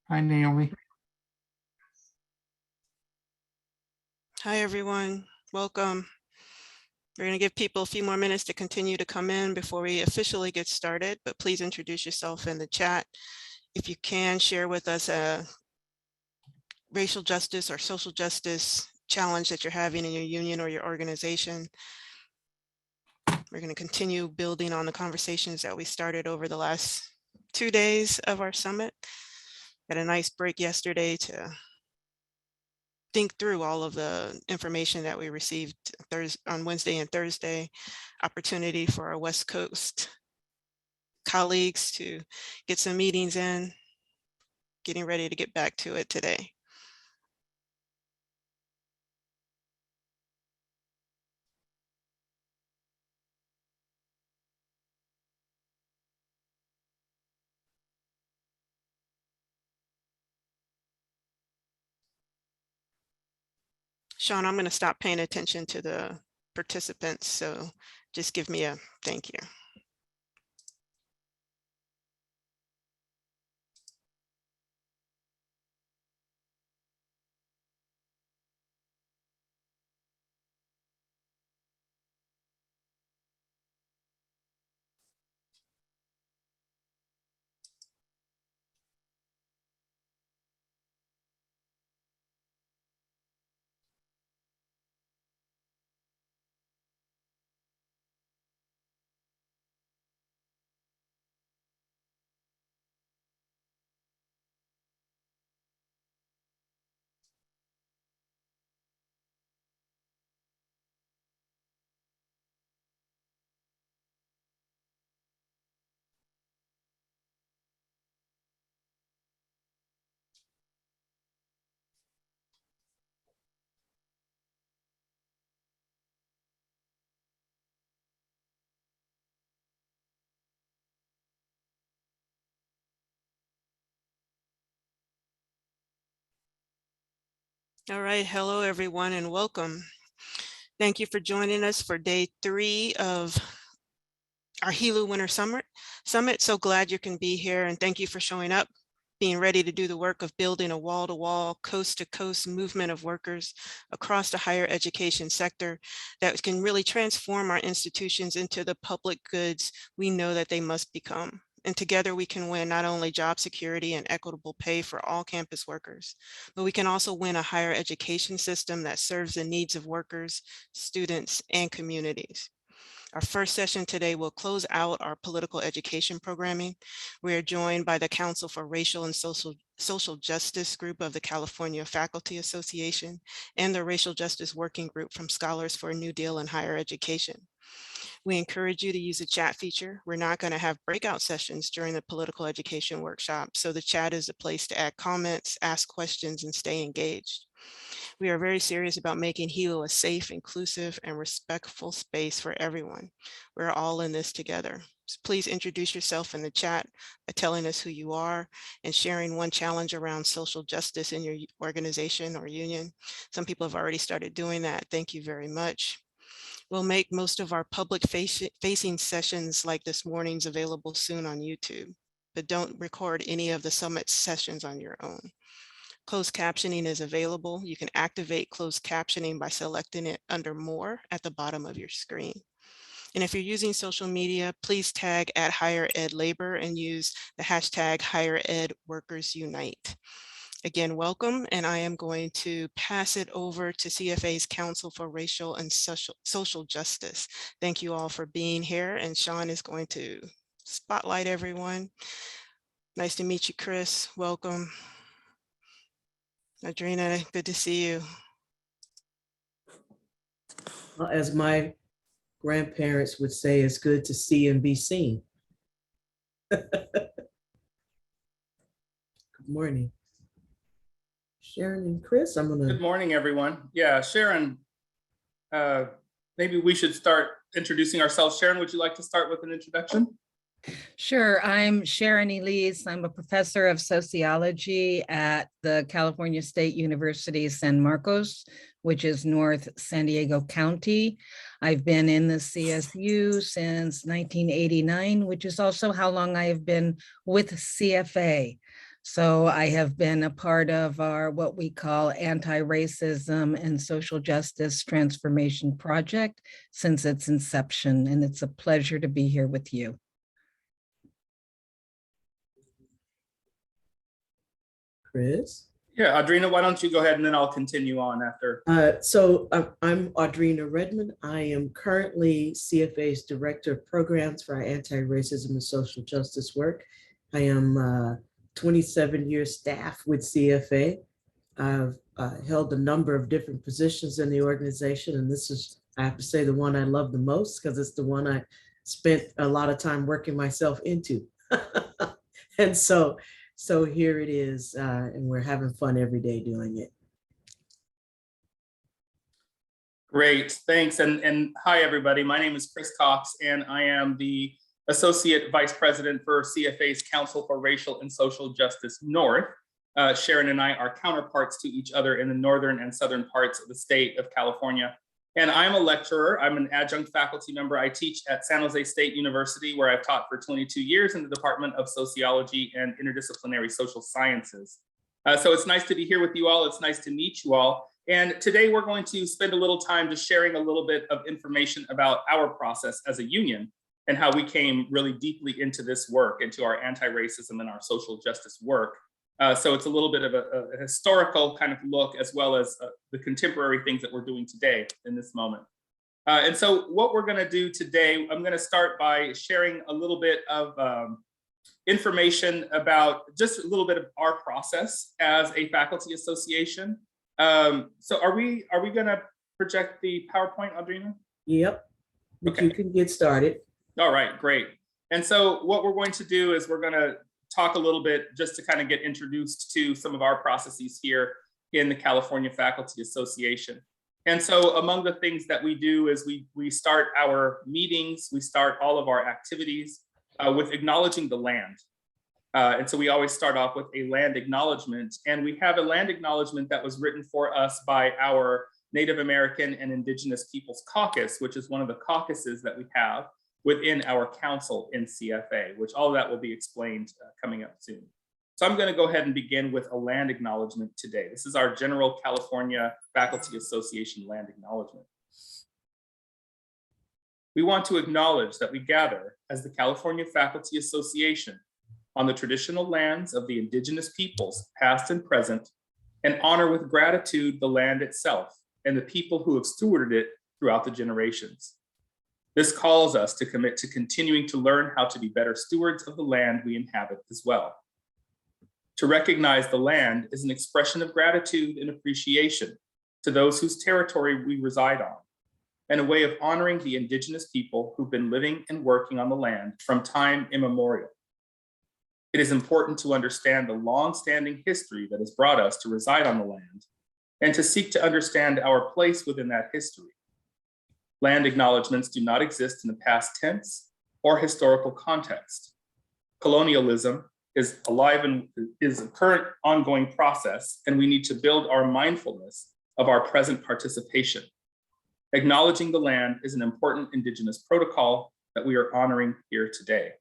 Hi, Naomi. Hi, everyone. Welcome. We're going to give people a few more minutes to continue to come in before we officially get started, but please introduce yourself in the chat. If you can, share with us a racial justice or social justice challenge that you're having in your union or your organization. We're going to continue building on the conversations that we started over the last 2 days of our summit. Had a nice break yesterday to think through all of the information that we received on Wednesday and Thursday, opportunity for our West Coast colleagues to get some meetings in, getting ready to get back to it today. Sean, I'm going to stop paying attention to the participants, so just give me a thank you. All right, hello everyone and welcome. Thank you for joining us for day 3 of our HELU Winter Summit. So glad you can be here and thank you for showing up, being ready to do the work of building a wall-to-wall, coast-to-coast movement of workers across the higher education sector that can really transform our institutions into the public goods we know that they must become. And together we can win not only job security and equitable pay for all campus workers, but we can also win a higher education system that serves the needs of workers, students, and communities. Our first session today will close out our political education programming. We are joined by the Council for Racial and Social Justice Group of the California Faculty Association and the Racial Justice Working Group from Scholars for a New Deal in Higher Education. We encourage you to use the chat feature. We're not going to have breakout sessions during the political education workshop, so the chat is a place to add comments, ask questions, and stay engaged. We are very serious about making HELU a safe, inclusive, and respectful space for everyone. We're all in this together. So please introduce yourself in the chat by telling us who you are and sharing one challenge around social justice in your organization or union. Some people have already started doing that. Thank you very much. We'll make most of our public facing sessions like this morning's available soon on YouTube, but don't record any of the summit sessions on your own. Closed captioning is available. You can activate closed captioning by selecting it under More at the bottom of your screen. And if you're using social media, please tag @HigherEdLabor and use the hashtag #HigherEdWorkersUnite. Again, welcome, and I am going to pass it over to CFA's Council for Racial and Social Justice. Thank you all for being here, and Sean is going to spotlight everyone. Nice to meet you, Chris. Welcome. Audrena, good to see you. Well, as my grandparents would say, it's good to see and be seen. Good morning. Sharon and Chris, I'm gonna. Good morning, everyone. Yeah, Sharon, maybe we should start introducing ourselves. Sharon, would you like to start with an introduction? Sure. I'm Sharon Elise. I'm a professor of sociology at the California State University San Marcos, which is North San Diego County. I've been in the CSU since 1989, which is also how long I have been with CFA. So I have been a part of our what we call anti-racism and social justice transformation project since its inception, and it's a pleasure to be here with you. Chris? Yeah, Audrena, why don't you go ahead and then I'll continue on after. I'm Audrena Redmond. I am currently CFA's Director of Programs for our anti-racism and social justice work. I am 27 years staff with CFA. I've held a number of different positions in the organization, and this is, I have to say, the one I love the most because it's the one I spent a lot of time working myself into. And so here it is, and we're having fun every day doing it. Great, thanks. And hi, everybody. My name is Chris Cox, and I am the Associate Vice President for CFA's Council for Racial and Social Justice North. Sharon and I are counterparts to each other in the northern and southern parts of the state of California. And I'm a lecturer. I'm an adjunct faculty member. I teach at San Jose State University, where I've taught for 22 years in the Department of Sociology and Interdisciplinary Social Sciences. So it's nice to be here with you all. It's nice to meet you all. And today we're going to spend a little time just sharing a little bit of information about our process as a union and how we came really deeply into this work, into our anti-racism and our social justice work. So it's a little bit of a historical kind of look, as well as the contemporary things that we're doing today in this moment. And so what we're going to do today, I'm going to start by sharing a little bit of information about just a little bit of our process as a faculty association. So are we going to project the PowerPoint, Audrena? Yep, but Okay. You can get started. All right, great. And so what we're going to do is we're going to talk a little bit just to kind of get introduced to some of our processes here in the California Faculty Association. And so among the things that we do is we start our meetings, we start all of our activities with acknowledging the land. And so we always start off with a land acknowledgement, and we have a land acknowledgement that was written for us by our Native American and Indigenous Peoples Caucus, which is one of the caucuses that we have within our council in CFA, which all of that will be explained coming up soon. So I'm going to go ahead and begin with a land acknowledgement today. This is our General California Faculty Association land acknowledgement. We want to acknowledge that we gather as the California Faculty Association on the traditional lands of the indigenous peoples, past and present, and honor with gratitude the land itself and the people who have stewarded it throughout the generations. This calls us to commit to continuing to learn how to be better stewards of the land we inhabit as well. To recognize the land is an expression of gratitude and appreciation to those whose territory we reside on, and a way of honoring the indigenous people who've been living and working on the land from time immemorial. It is important to understand the long-standing history that has brought us to reside on the land and to seek to understand our place within that history. Land acknowledgements do not exist in the past tense or historical context. Colonialism is alive and is a current ongoing process, and we need to build our mindfulness of our present participation. Acknowledging the land is an important Indigenous protocol that we are honoring here today.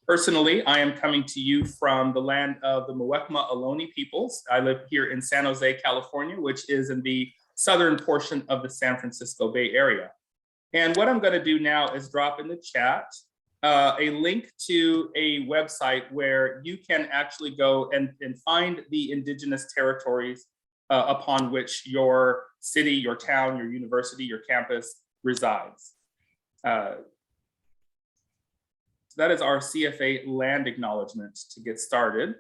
Personally, I am coming to you from the land of the Muwekma Elhuni peoples. I live here in San Jose, California, which is in the southern portion of the San Francisco Bay Area. And what I'm going to do now is drop in the chat a link to a website where you can actually go and find the indigenous territories upon which your city, your town, your university, your campus resides. So that is our CFA land acknowledgement to get started.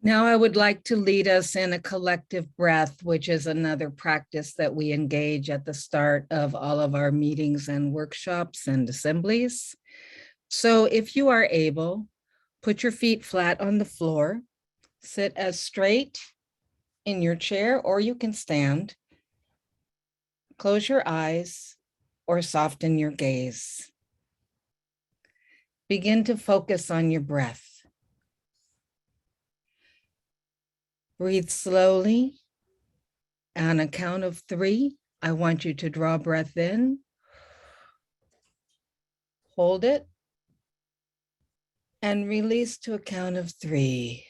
Now I would like to lead us in a collective breath, which is another practice that we engage at the start of all of our meetings and workshops and assemblies. So if you are able, put your feet flat on the floor, sit as straight in your chair, or you can stand. Close your eyes or soften your gaze. Begin to focus on your breath. Breathe slowly. On a count of 3, I want you to draw breath in, hold it, And release to a count of 3,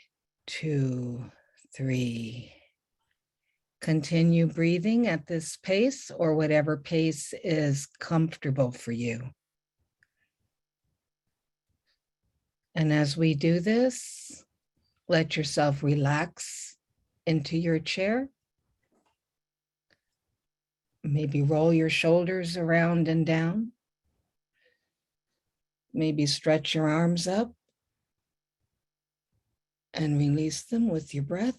2, 3. Continue breathing at this pace or whatever pace is comfortable for you. And as we do this, let yourself relax into your chair. Maybe roll your shoulders around and down. Maybe stretch your arms up and release them with your breath.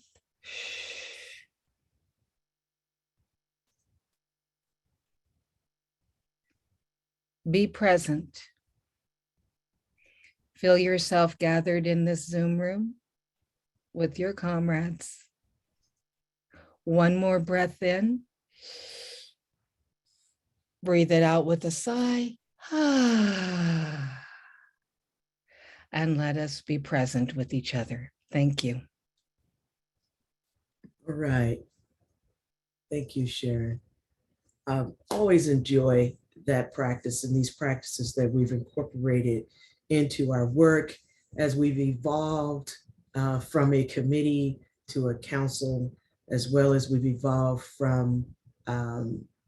Be present. Feel yourself gathered in this Zoom room with your comrades. One more breath in. Breathe it out with a sigh. And let us be present with each other. Thank you. All right. Thank you, Sharon. Always enjoy that practice and these practices that we've incorporated into our work as we've evolved from a committee to a council, as well as we've evolved from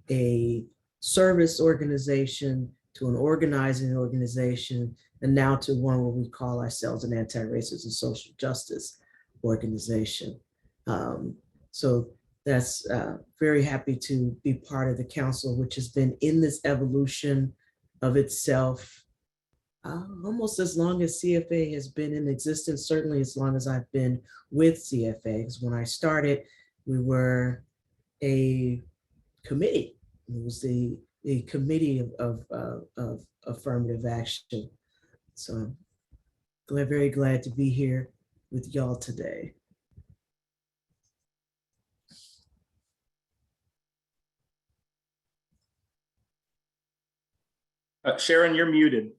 a service organization to an organizing organization, and now to one where we call ourselves an anti-racist and social justice organization. So that's very happy to be part of the council, which has been in this evolution of itself almost as long as CFA has been in existence, certainly as long as I've been with CFA. Because when I started, we were a committee. It was the committee of affirmative action. So I'm very glad to be here with y'all today. Sharon, you're muted.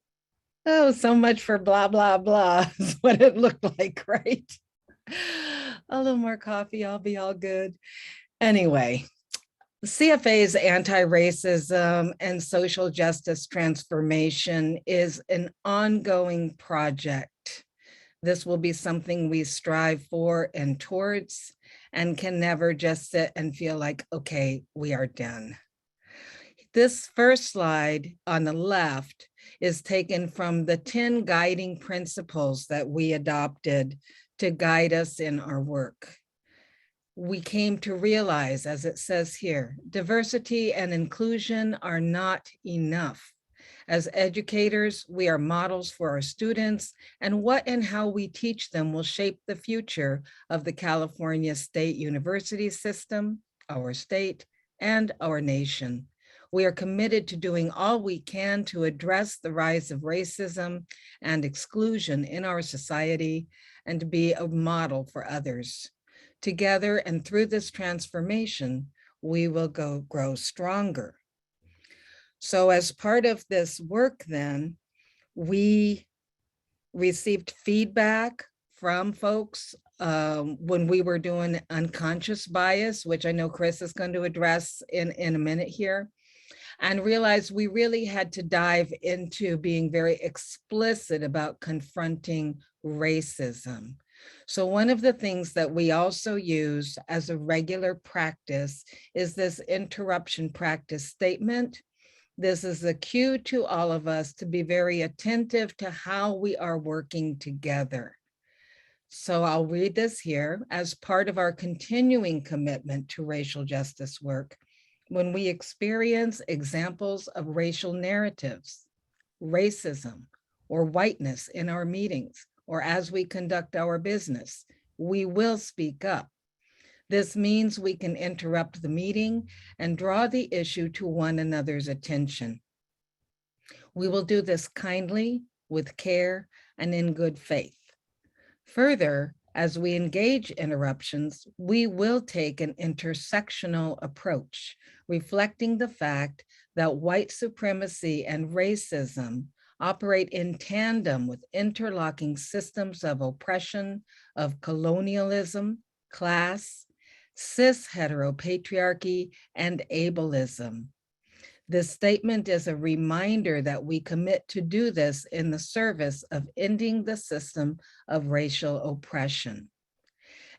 Oh, so much for blah, blah, blah is what it looked like, right? A little more coffee, I'll be all good. Anyway, CFA's anti-racism and social justice transformation is an ongoing project. This will be something we strive for and towards, and can never just sit and feel like, okay, we are done. This first slide on the left is taken from the 10 guiding principles that we adopted to guide us in our work. We came to realize, as it says here, diversity and inclusion are not enough. As educators, we are models for our students, and what and how we teach them will shape the future of the California State University system, our state, and our nation. We are committed to doing all we can to address the rise of racism and exclusion in our society and to be a model for others. Together and through this transformation, we will grow stronger. So as part of this work then, we received feedback from folks when we were doing unconscious bias, which I know Chris is going to address in a minute here, and realized we really had to dive into being very explicit about confronting racism. So one of the things that we also use as a regular practice is this interruption practice statement. This is a cue to all of us to be very attentive to how we are working together. So I'll read this here as part of our continuing commitment to racial justice work. When we experience examples of racial narratives, racism, or whiteness in our meetings, or as we conduct our business, we will speak up. This means we can interrupt the meeting and draw the issue to one another's attention. We will do this kindly, with care, and in good faith. Further, as we engage interruptions, we will take an intersectional approach, reflecting the fact that white supremacy and racism operate in tandem with interlocking systems of oppression, of colonialism, class, cis heteropatriarchy, and ableism. This statement is a reminder that we commit to do this in the service of ending the system of racial oppression.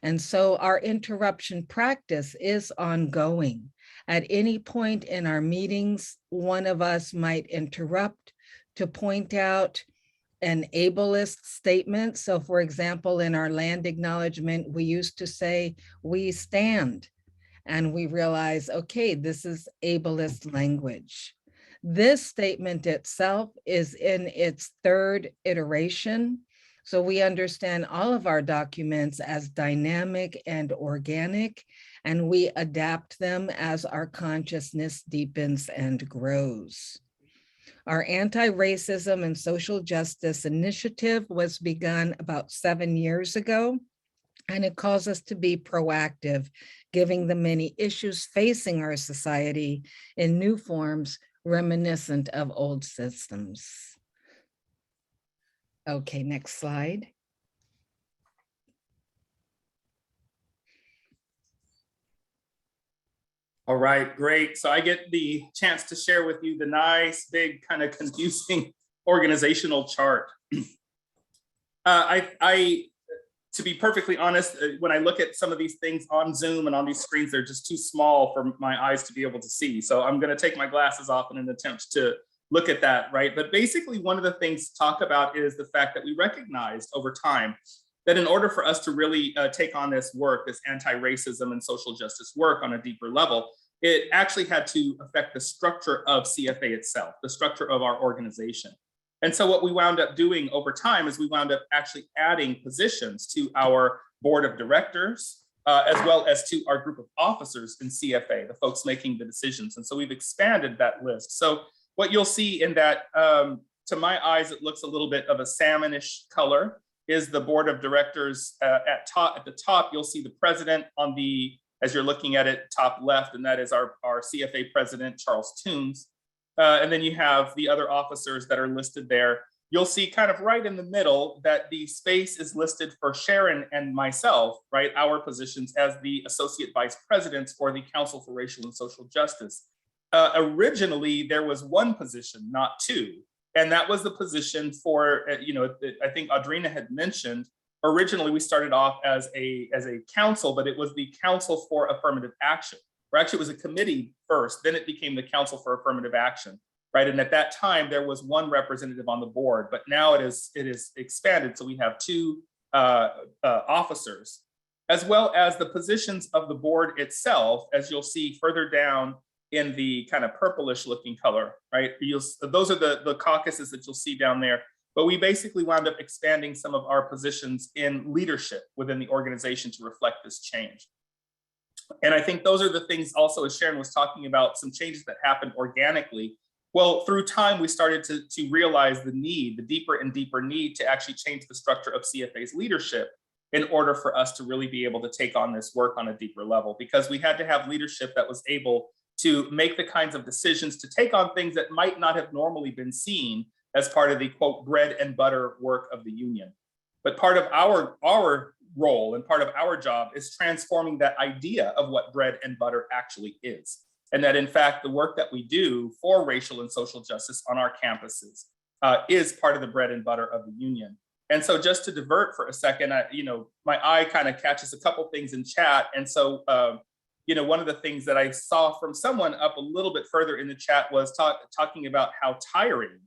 And so our interruption practice is ongoing. At any point in our meetings, one of us might interrupt to point out an ableist statement. So for example, in our land acknowledgement, we used to say, "we stand." And we realize, okay, this is ableist language. This statement itself is in its third iteration. So we understand all of our documents as dynamic and organic, and we adapt them as our consciousness deepens and grows. Our anti-racism and social justice initiative was begun about 7 years ago, and it calls us to be proactive, giving the many issues facing our society in new forms reminiscent of old systems. Okay, next slide. All right, great. So I get the chance to share with you the nice, big, kind of confusing organizational chart. To be perfectly honest, when I look at some of these things on Zoom and on these screens, they're just too small for my eyes to be able to see. So I'm going to take my glasses off in an attempt to look at that, right? But basically, one of the things to talk about is the fact that we recognized over time that in order for us to really take on this work, this anti-racism and social justice work on a deeper level, it actually had to affect the structure of CFA itself, the structure of our organization. And so what we wound up doing over time is we wound up actually adding positions to our board of directors, as well as to our group of officers in CFA, the folks making the decisions. And so we've expanded that list. So what you'll see in that, to my eyes, it looks a little bit of a salmonish color, is the board of directors. At the top, you'll see the president on the, as you're looking at it, top left, and that is our CFA president, Charles Toombs. And then you have the other officers that are listed there. You'll see kind of right in the middle that the space is listed for Sharon and myself, right? Our positions as the associate vice presidents for the Council for Racial and Social Justice. Originally, there was one position, not two. And that was the position for, I think Audrena had mentioned, originally we started off as a council, but it was the Council for Affirmative Action. Or actually it was a committee first, then it became the Council for Affirmative Action, right? And at that time, there was one representative on the board, but now it is expanded. So we have two officers, as well as the positions of the board itself, as you'll see further down in the kind of purplish looking color, right? Those are the caucuses that you'll see down there. But we basically wound up expanding some of our positions in leadership within the organization to reflect this change. And I think those are the things also, as Sharon was talking about, some changes that happened organically. Well, through time, we started to realize the need, the deeper and deeper need to actually change the structure of CFA's leadership in order for us to really be able to take on this work on a deeper level, because we had to have leadership that was able to make the kinds of decisions to take on things that might not have normally been seen as part of the, quote, bread and butter work of the union. But part of our role and part of our job is transforming that idea of what bread and butter actually is. And that in fact, the work that we do for racial and social justice on our campuses is part of the bread and butter of the union. And so just to divert for a second, my eye kind of catches a couple things in chat. And so, one of the things that I saw from someone up a little bit further in the chat was talking about how tiring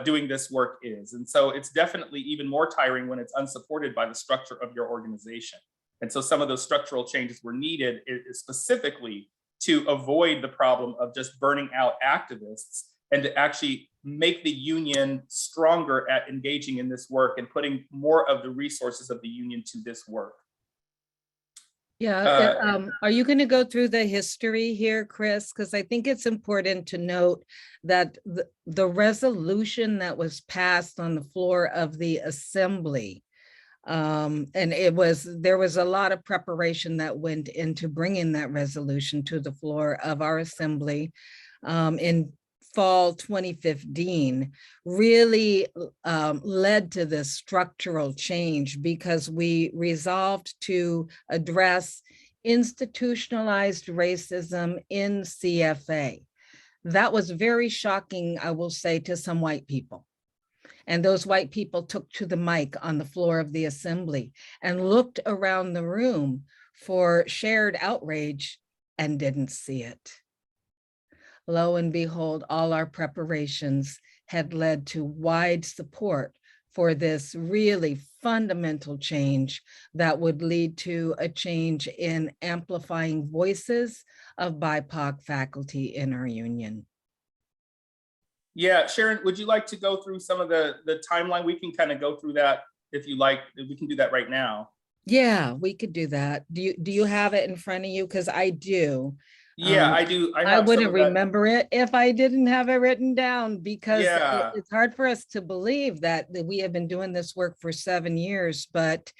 doing this work is. And so it's definitely even more tiring when it's unsupported by the structure of your organization. And so some of those structural changes were needed specifically to avoid the problem of just burning out activists and to actually make the union stronger at engaging in this work and putting more of the resources of the union to this work. Yeah, are you going to go through the history here, Chris? Because I think it's important to note that the resolution that was passed on the floor of the assembly, and there was a lot of preparation that went into bringing that resolution to the floor of our assembly in fall 2015, really led to this structural change, because we resolved to address institutionalized racism in CFA. That was very shocking, I will say, to some white people. And those white people took to the mic on the floor of the assembly and looked around the room for shared outrage and didn't see it. Lo and behold, all our preparations had led to wide support for this really fundamental change that would lead to a change in amplifying voices of BIPOC faculty in our union. Yeah, Sharon, would you like to go through some of the timeline? We can kind of go through that if you like. We can do that right now. Yeah, we could do that. Do you have it in front of you? Because I do. Yeah, I do. I wouldn't some of that. remember it if I didn't have it written down, because Yeah. it's hard for us to believe that we have been doing this work for 7 years. But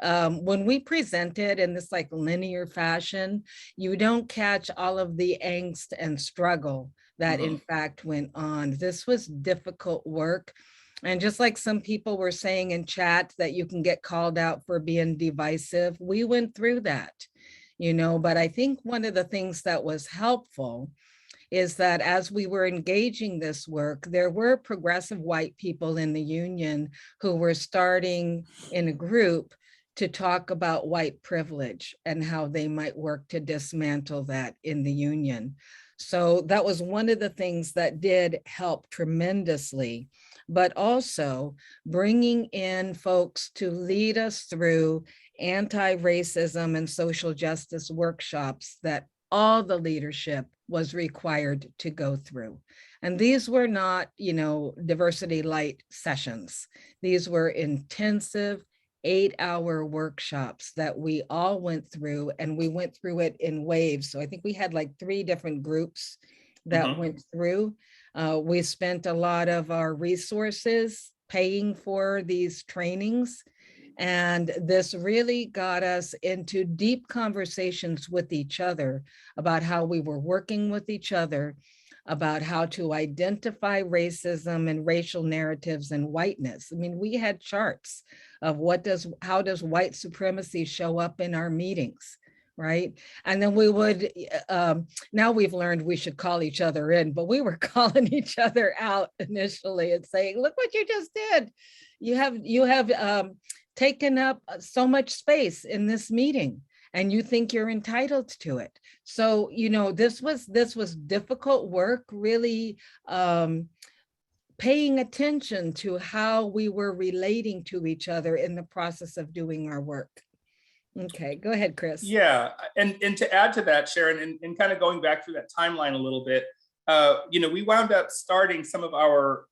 when we present it in this like linear fashion, you don't catch all of the angst and struggle that in fact went on. This was difficult work. And just like some people were saying in chat that you can get called out for being divisive, we went through that. But I think one of the things that was helpful is that as we were engaging this work, there were progressive white people in the union who were starting in a group to talk about white privilege and how they might work to dismantle that in the union. So that was one of the things that did help tremendously, but also bringing in folks to lead us through anti-racism and social justice workshops that all the leadership was required to go through. And these were not, diversity light sessions. These were intensive 8-hour workshops that we all went through, and we went through it in waves. So I think we had like 3 different groups that went through. We spent a lot of our resources paying for these trainings. And this really got us into deep conversations with each other about how we were working with each other, about how to identify racism and racial narratives and whiteness. I mean, we had charts of how does white supremacy show up in our meetings, right? And then we would, now we've learned we should call each other in, but we were calling each other out initially and saying, look what you just did. You have taken up so much space in this meeting and you think you're entitled to it. So, this was difficult work, really paying attention to how we were relating to each other in the process of doing our work. Okay, go ahead, Chris. Yeah, and to add to that, Sharon, and kind of going back through that timeline a little bit, we wound up starting some of our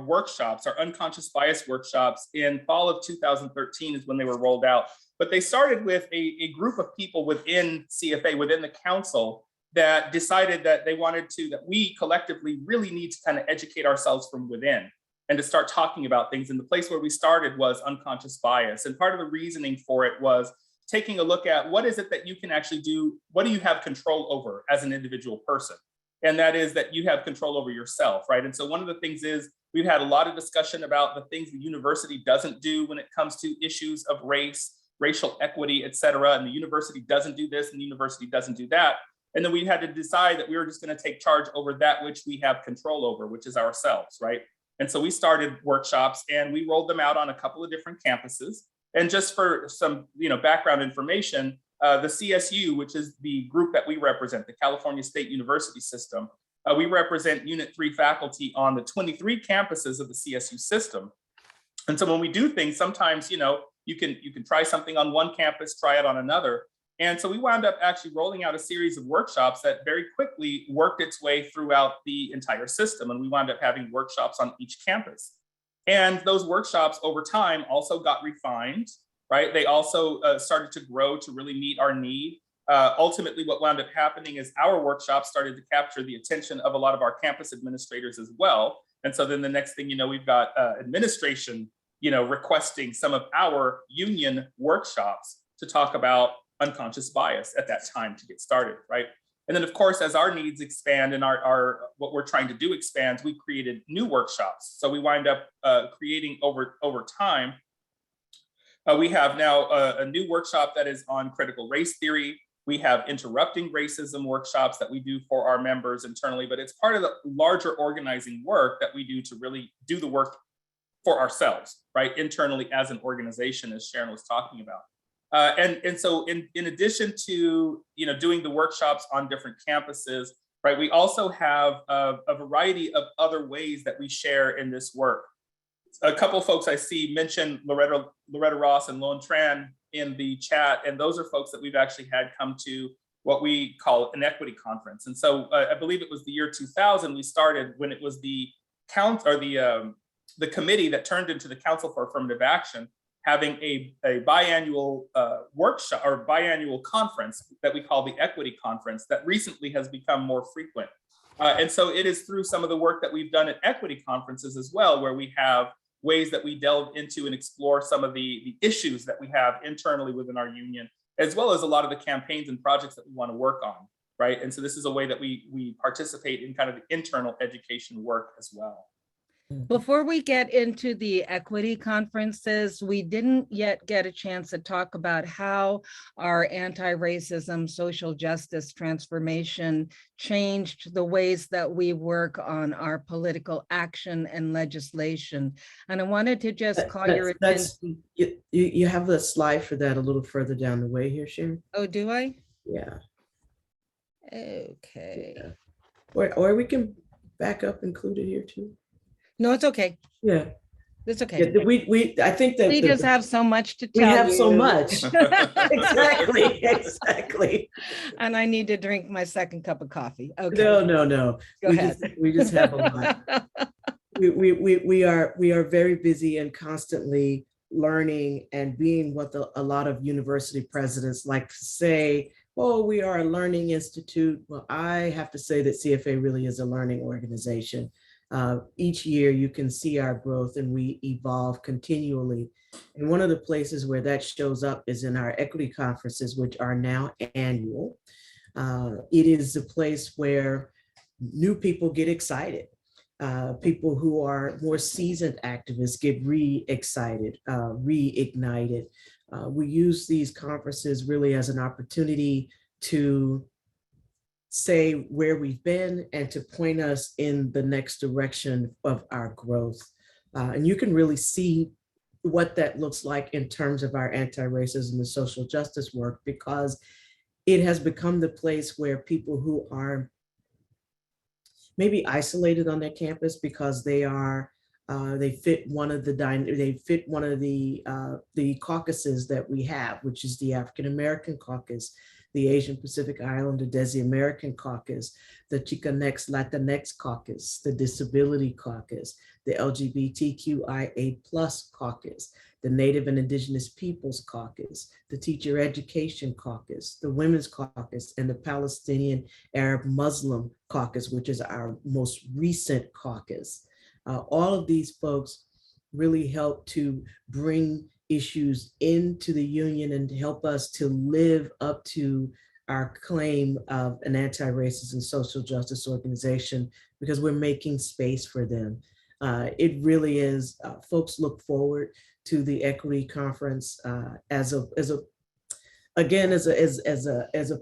workshops, our unconscious bias workshops in fall of 2013 is when they were rolled out. But they started with a group of people within CFA, within the council, that decided that they wanted that we collectively really need to kind of educate ourselves from within and to start talking about things. And the place where we started was unconscious bias. And part of the reasoning for it was taking a look at what is it that you can actually do, what do you have control over as an individual person? And that is that you have control over yourself, right? And so one of the things is we've had a lot of discussion about the things the university doesn't do when it comes to issues of race, racial equity, et cetera. And the university doesn't do this and the university doesn't do that. And then we had to decide that we were just going to take charge over that which we have control over, which is ourselves, right? And so we started workshops and we rolled them out on a couple of different campuses. And just for some background information, the CSU, which is the group that we represent, the California State University System, we represent Unit 3 faculty on the 23 campuses of the CSU system. And so when we do things, sometimes, you can try something on one campus, try it on another. And so we wound up actually rolling out a series of workshops that very quickly worked its way throughout the entire system. And we wound up having workshops on each campus. And those workshops over time also got refined, right? They also started to grow to really meet our need. Ultimately, what wound up happening is our workshops started to capture the attention of a lot of our campus administrators as well. And so then the next thing we've got administration, requesting some of our union workshops to talk about unconscious bias at that time to get started, right? And then of course, as our needs expand and our what we're trying to do expands, we created new workshops. So we wind up creating over time. We have now a new workshop that is on critical race theory. We have interrupting racism workshops that we do for our members internally, but it's part of the larger organizing work that we do to really do the work for ourselves, right? Internally as an organization, as Sharon was talking about. And so in addition to, doing the workshops on different campuses, right, we also have a variety of other ways that we share in this work. A couple of folks I see mention Loretta Ross and Lone Tran in the chat, and those are folks that we've actually had come to what we call an equity conference. And so I believe it was the year 2000 we started, when it was the committee that turned into the Council for Affirmative Action, having a biannual workshop or biannual conference that we call the Equity Conference, that recently has become more frequent. And so it is through some of the work that we've done at equity conferences as well, where we have ways that we delve into and explore some of the issues that we have internally within our union, as well as a lot of the campaigns and projects that we want to work on, right? And so this is a way that we participate in kind of the internal education work as well. Before we get into the equity conferences, we didn't yet get a chance to talk about how our anti-racism social justice transformation changed the ways that we work on our political action and legislation. And I wanted to just call your attention. You have the slide for that a little further down the way here, Sharon. Oh, do I? Yeah. Okay. Yeah. Or we can back up, include it here too. No, it's okay. Yeah. It's okay. Yeah, I think that We just have so much to tell we have you. so much. Exactly. And I need to drink my second cup of coffee. Okay. No. Go ahead. We just have a lot. We are very busy and constantly learning and being what a lot of university presidents like to say, oh, we are a learning institute. Well, I have to say that CFA really is a learning organization. Each year you can see our growth and we evolve continually. And one of the places where that shows up is in our equity conferences, which are now annual. It is a place where new people get excited. People who are more seasoned activists get re-excited, reignited. We use these conferences really as an opportunity to say where we've been and to point us in the next direction of our growth. And you can really see what that looks like in terms of our anti-racism and social justice work, because it has become the place where people who are maybe isolated on their campus because they fit one of the caucuses that we have, which is the African American caucus, the Asian Pacific Islander Desi American caucus, the Chicanx Latinx caucus, the Disability caucus, the LGBTQIA+ caucus, the Native and Indigenous Peoples caucus, the Teacher Education caucus, the Women's caucus, and the Palestinian Arab Muslim caucus, which is our most recent caucus. All of these folks really help to bring issues into the union and to help us to live up to our claim of an anti-racist and social justice organization, because we're making space for them. It really is, folks look forward to the equity conference as a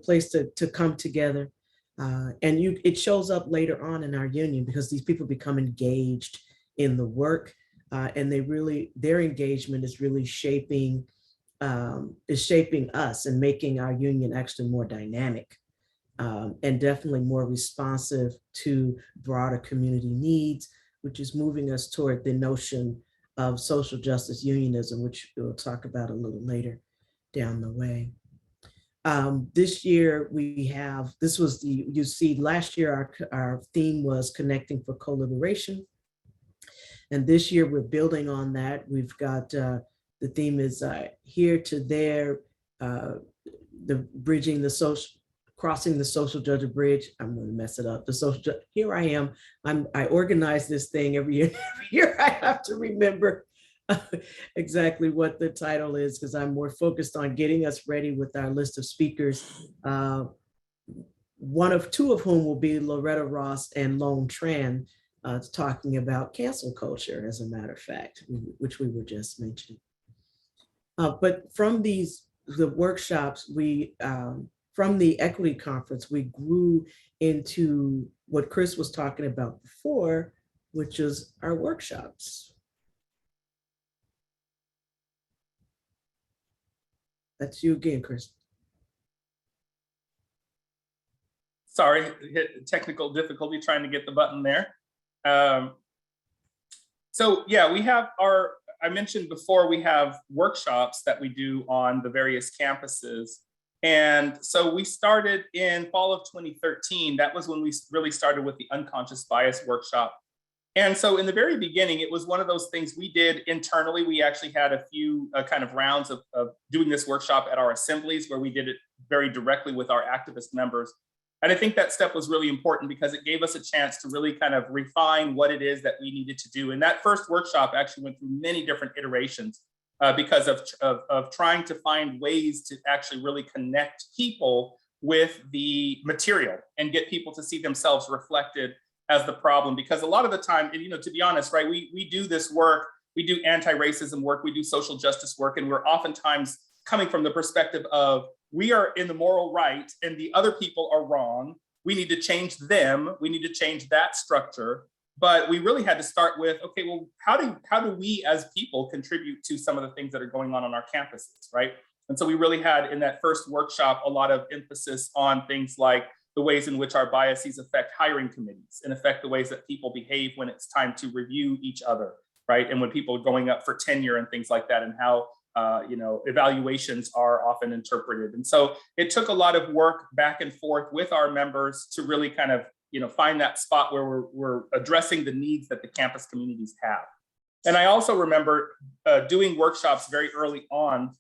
place to come together. And it shows up later on in our union because these people become engaged in the work. And their engagement is really shaping us and making our union actually more dynamic and definitely more responsive to broader community needs, which is moving us toward the notion of social justice unionism, which we'll talk about a little later down the way. This year last year our theme was connecting for co-liberation. And this year we're building on that. We've got, the theme is here to there, crossing the social justice bridge. I'm gonna mess it up. Here I am. I organize this thing every year. Every year I have to remember exactly what the title is, because I'm more focused on getting us ready with our list of speakers. Two of whom will be Loretta Ross and Lone Tran, talking about cancel culture, as a matter of fact, which we were just mentioning. But from the workshops, we from the equity conference, we grew into what Chris was talking about before, which is our workshops. That's you again, Chris. Sorry, hit technical difficulty trying to get the button there. So yeah, we have I mentioned before, we have workshops that we do on the various campuses. And so we started in fall of 2013. That was when we really started with the unconscious bias workshop. And so in the very beginning, it was one of those things we did internally. We actually had a few kind of rounds of doing this workshop at our assemblies where we did it very directly with our activist members. And I think that step was really important because it gave us a chance to really kind of refine what it is that we needed to do. And that first workshop actually went through many different iterations because of trying to find ways to actually really connect people with the material and get people to see themselves reflected as the problem. Because a lot of the time, and, you know, to be honest, right, we do this work, we do anti-racism work, we do social justice work, and we're oftentimes coming from the perspective of, we are in the moral right and the other people are wrong. We need to change them. We need to change that structure. But we really had to start with, okay, well, how do we as people contribute to some of the things that are going on our campuses, right? And so we really had in that first workshop a lot of emphasis on things like the ways in which our biases affect hiring committees and affect the ways that people behave when it's time to review each other, right? And when people are going up for tenure and things like that, and how you know, evaluations are often interpreted. And so it took a lot of work back and forth with our members to really kind of, you know, find that spot where we're addressing the needs that the campus communities have. And I also remember doing workshops very early on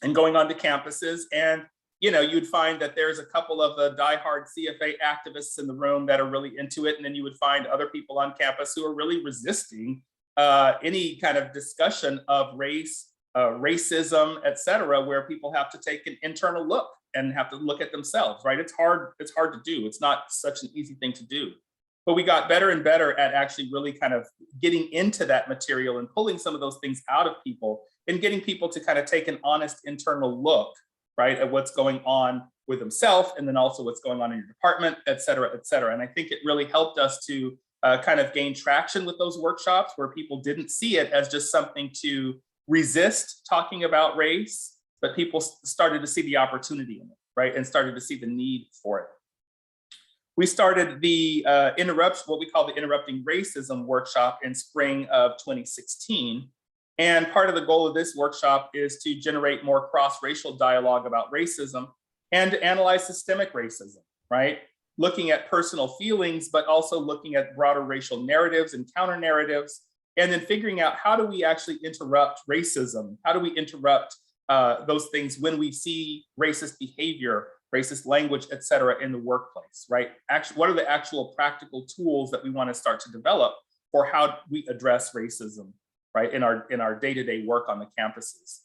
and going on to campuses, and, you know, you'd find that there's a couple of the diehard CFA activists in the room that are really into it. And then you would find other people on campus who are really resisting any kind of discussion of race, racism, et cetera, where people have to take an internal look and have to look at themselves, right? It's hard to do. It's not such an easy thing to do. But we got better and better at actually really kind of getting into that material and pulling some of those things out of people and getting people to kind of take an honest internal look, right, at what's going on with themselves, and then also what's going on in your department, et cetera, et cetera. And I think it really helped us to kind of gain traction with those workshops where people didn't see it as just something to resist talking about race, but people started to see the opportunity in it, right? And started to see the need for it. We started the what we call the Interrupting Racism workshop in spring of 2016. And part of the goal of this workshop is to generate more cross-racial dialogue about racism and to analyze systemic racism, right? Looking at personal feelings, but also looking at broader racial narratives and counter narratives, and then figuring out how do we actually interrupt racism? How do we interrupt those things when we see racist behavior, racist language, et cetera, in the workplace, right? Actually, what are the actual practical tools that we want to start to develop for how we address racism, right, in our day-to-day work on the campuses?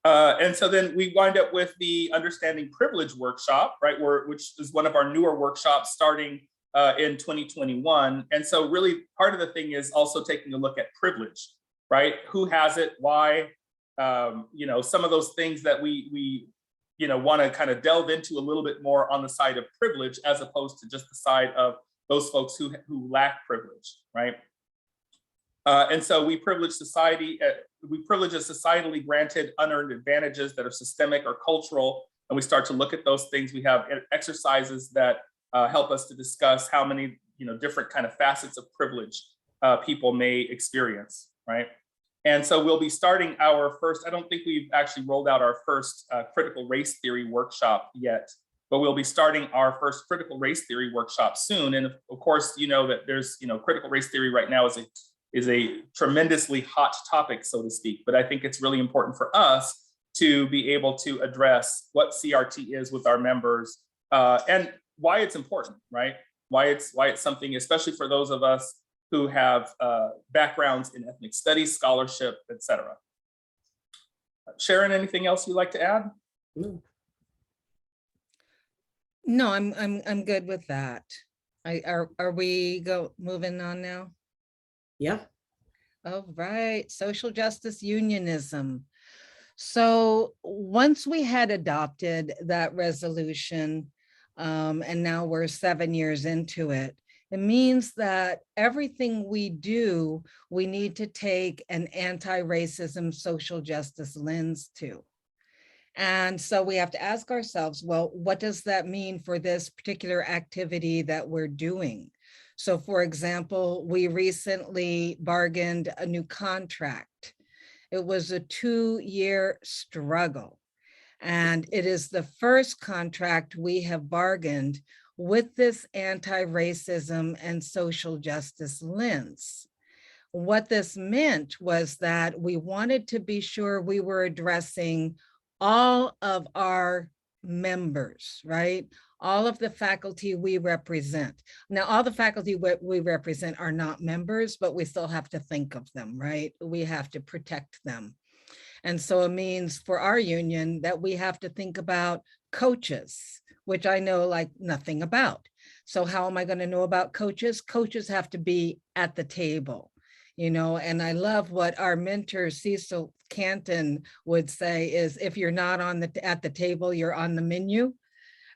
And so then we wind up with the Understanding Privilege workshop, right, which is one of our newer workshops starting in 2021. And so really part of the thing is also taking a look at privilege, right? Who has it, why, you know, some of those things that we you know, want to kind of delve into a little bit more on the side of privilege, as opposed to just the side of those folks who lack privilege, right? And so we privilege society, we privilege as societally granted unearned advantages that are systemic or cultural, and we start to look at those things. We have exercises that help us to discuss how many, you know, different kind of facets of privilege people may experience, right? And so we'll be starting our first, I don't think we've actually rolled out our first critical race theory workshop yet, but we'll be starting our first critical race theory workshop soon. And of course, you know that there's, you know, critical race theory right now is a tremendously hot topic, so to speak. But I think it's really important for us to be able to address what CRT is with our members and why it's important, right? Why it's something, especially for those of us who have backgrounds in ethnic studies, scholarship, et cetera. Sharon, anything else you'd like to add? No, I'm good with that. Are we moving on now? Yeah. All right, social justice unionism. So once we had adopted that resolution, and now we're 7 years into it, it means that everything we do, we need to take an anti-racism social justice lens to. And so we have to ask ourselves, well, what does that mean for this particular activity that we're doing? So for example, we recently bargained a new contract. It was a 2-year struggle. And it is the first contract we have bargained with this anti-racism and social justice lens. What this meant was that we wanted to be sure we were addressing all of our members, right? All of the faculty we represent. Now, all the faculty we represent are not members, but we still have to think of them, right? We have to protect them. And so it means for our union that we have to think about coaches, which I know like nothing about. So how am I going to know about coaches? Coaches have to be at the table, you know, and I love what our mentor Cecil Canton would say is, if you're not at the table, you're on the menu.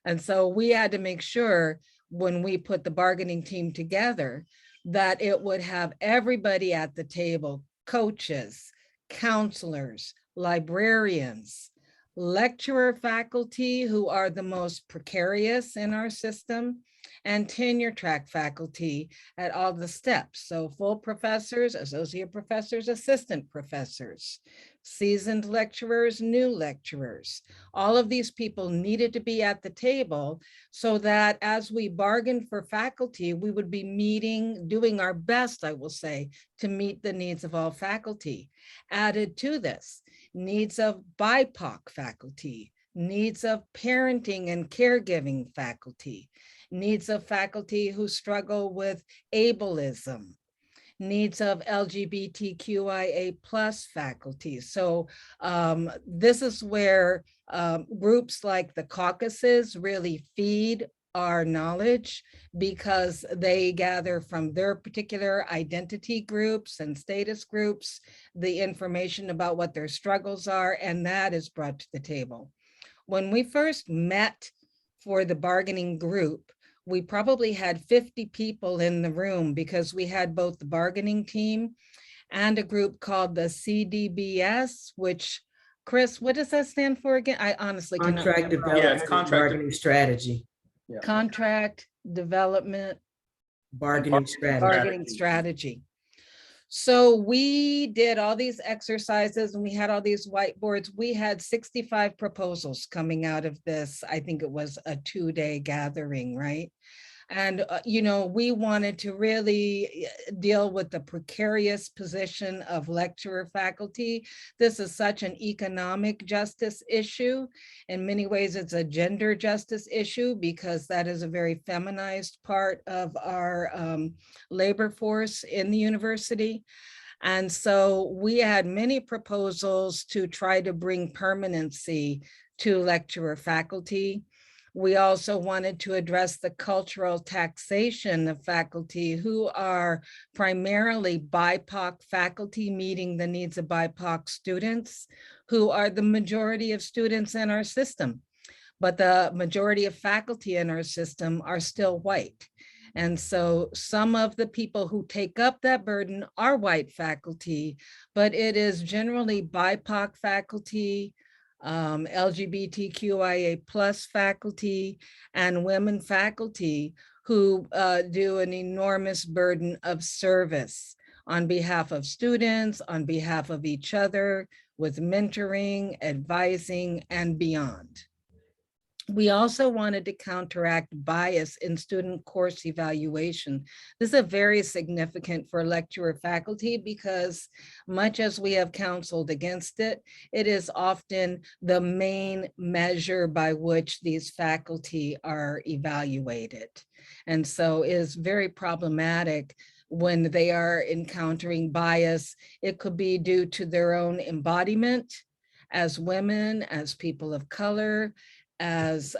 And so we had to make sure when we put the bargaining team together that it would have everybody at the table, coaches, counselors, librarians, lecturer faculty who are the most precarious in our system, and tenure track faculty at all the steps. So full professors, associate professors, assistant professors, seasoned lecturers, new lecturers. All of these people needed to be at the table so that as we bargained for faculty, we would be doing our best, I will say, to meet the needs of all faculty. Added to this, needs of BIPOC faculty, needs of parenting and caregiving faculty, needs of faculty who struggle with ableism, needs of LGBTQIA+ faculty. So this is where groups like the caucuses really feed our knowledge, because they gather from their particular identity groups and status groups the information about what their struggles are, and that is brought to the table. When we first met for the bargaining group, we probably had 50 people in the room, because we had both the bargaining team and a group called the CDBS, which, Chris, what does that stand for again? I honestly cannot Contract remember. Yeah, it's development, contract bargaining strategy, Yeah. Contract development, bargaining strategy. bargaining strategy. So we did all these exercises and we had all these whiteboards. We had 65 proposals coming out of this. I think it was a 2-day gathering, right? And, you know, we wanted to really deal with the precarious position of lecturer faculty. This is such an economic justice issue. In many ways, it's a gender justice issue, because that is a very feminized part of our labor force in the university. And so we had many proposals to try to bring permanency to lecturer faculty. We also wanted to address the cultural taxation of faculty who are primarily BIPOC faculty, meeting the needs of BIPOC students, who are the majority of students in our system. But the majority of faculty in our system are still white. And so some of the people who take up that burden are white faculty, but it is generally BIPOC faculty, LGBTQIA+ faculty, and women faculty who do an enormous burden of service on behalf of students, on behalf of each other, with mentoring, advising, and beyond. We also wanted to counteract bias in student course evaluation. This is very significant for lecturer faculty, because much as we have counseled against it, it is often the main measure by which these faculty are evaluated. And so it is very problematic when they are encountering bias. It could be due to their own embodiment as women, as people of color, as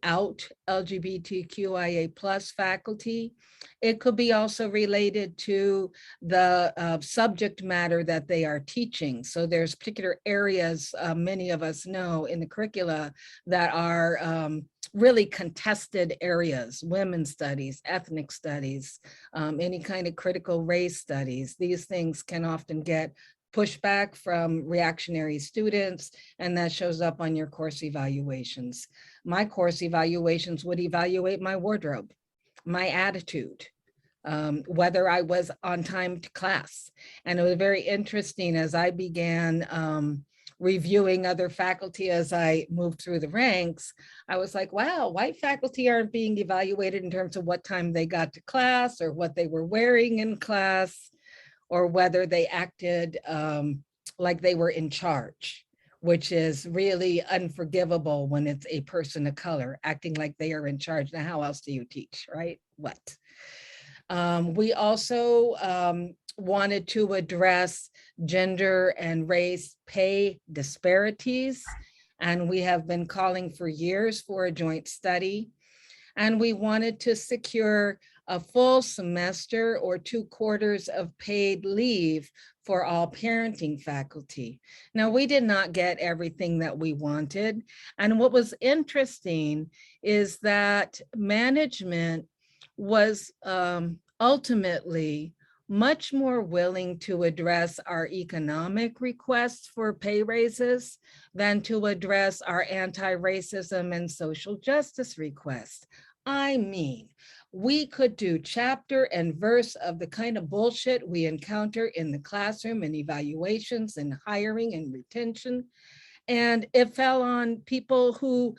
out LGBTQIA plus faculty. It could be also related to the subject matter that they are teaching. So there's particular areas many of us know in the curricula that are really contested areas: women's studies, ethnic studies, any kind of critical race studies. These things can often get pushback from reactionary students, and that shows up on your course evaluations. My course evaluations would evaluate my wardrobe, my attitude, whether I was on time to class. And it was very interesting as I began reviewing other faculty as I moved through the ranks. I was like, wow, white faculty aren't being evaluated in terms of what time they got to class or what they were wearing in class, or whether they acted like they were in charge, which is really unforgivable when it's a person of color acting like they are in charge. Now, how else do you teach, right? What? We also wanted to address gender and race pay disparities, and we have been calling for years for a joint study. And we wanted to secure a full semester or 2 quarters of paid leave for all parenting faculty. Now, we did not get everything that we wanted. And what was interesting is that management was ultimately much more willing to address our economic requests for pay raises than to address our anti-racism and social justice requests. I mean, we could do chapter and verse of the kind of bullshit we encounter in the classroom and evaluations and hiring and retention. And it fell on people who,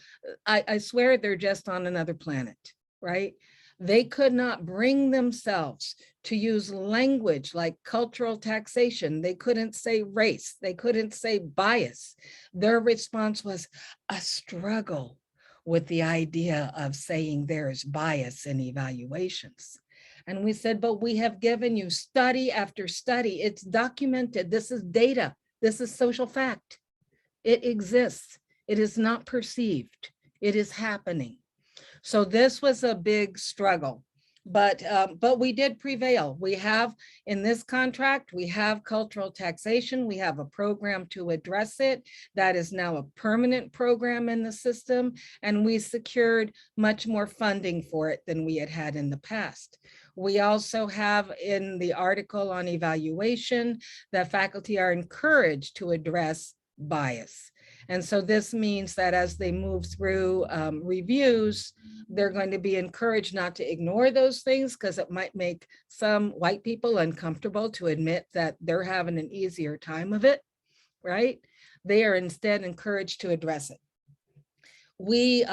I swear they're just on another planet, right? They could not bring themselves to use language like cultural taxation. They couldn't say race. They couldn't say bias. Their response was a struggle with the idea of saying there's bias in evaluations. And we said, but we have given you study after study. It's documented. This is data. This is social fact. It exists. It is not perceived. It is happening. So this was a big struggle, but we did prevail. We have in this contract, we have cultural taxation. We have a program to address it. That is now a permanent program in the system, and we secured much more funding for it than we had had in the past. We also have in the article on evaluation that faculty are encouraged to address bias. And so this means that as they move through reviews, they're going to be encouraged not to ignore those things because it might make some white people uncomfortable to admit that they're having an easier time of it, right? They are instead encouraged to address it. We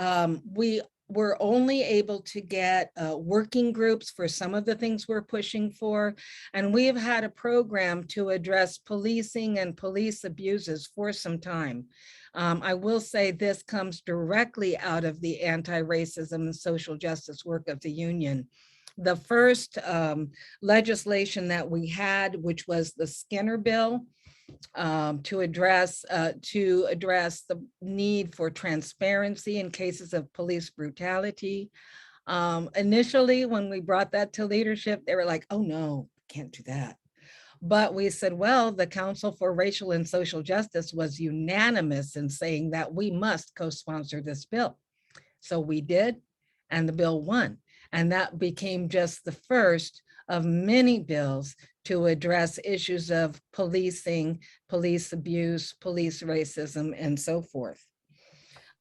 were only able to get working groups for some of the things we're pushing for. And we have had a program to address policing and police abuses for some time. I will say this comes directly out of the anti-racism and social justice work of the union. The first legislation that we had, which was the Skinner Bill, to address the need for transparency in cases of police brutality. Initially, when we brought that to leadership, they were like, oh no, can't do that. But we said, well, the Council for Racial and Social Justice was unanimous in saying that we must co-sponsor this bill. So we did, and the bill won. And that became just the first of many bills to address issues of policing, police abuse, police racism, and so forth.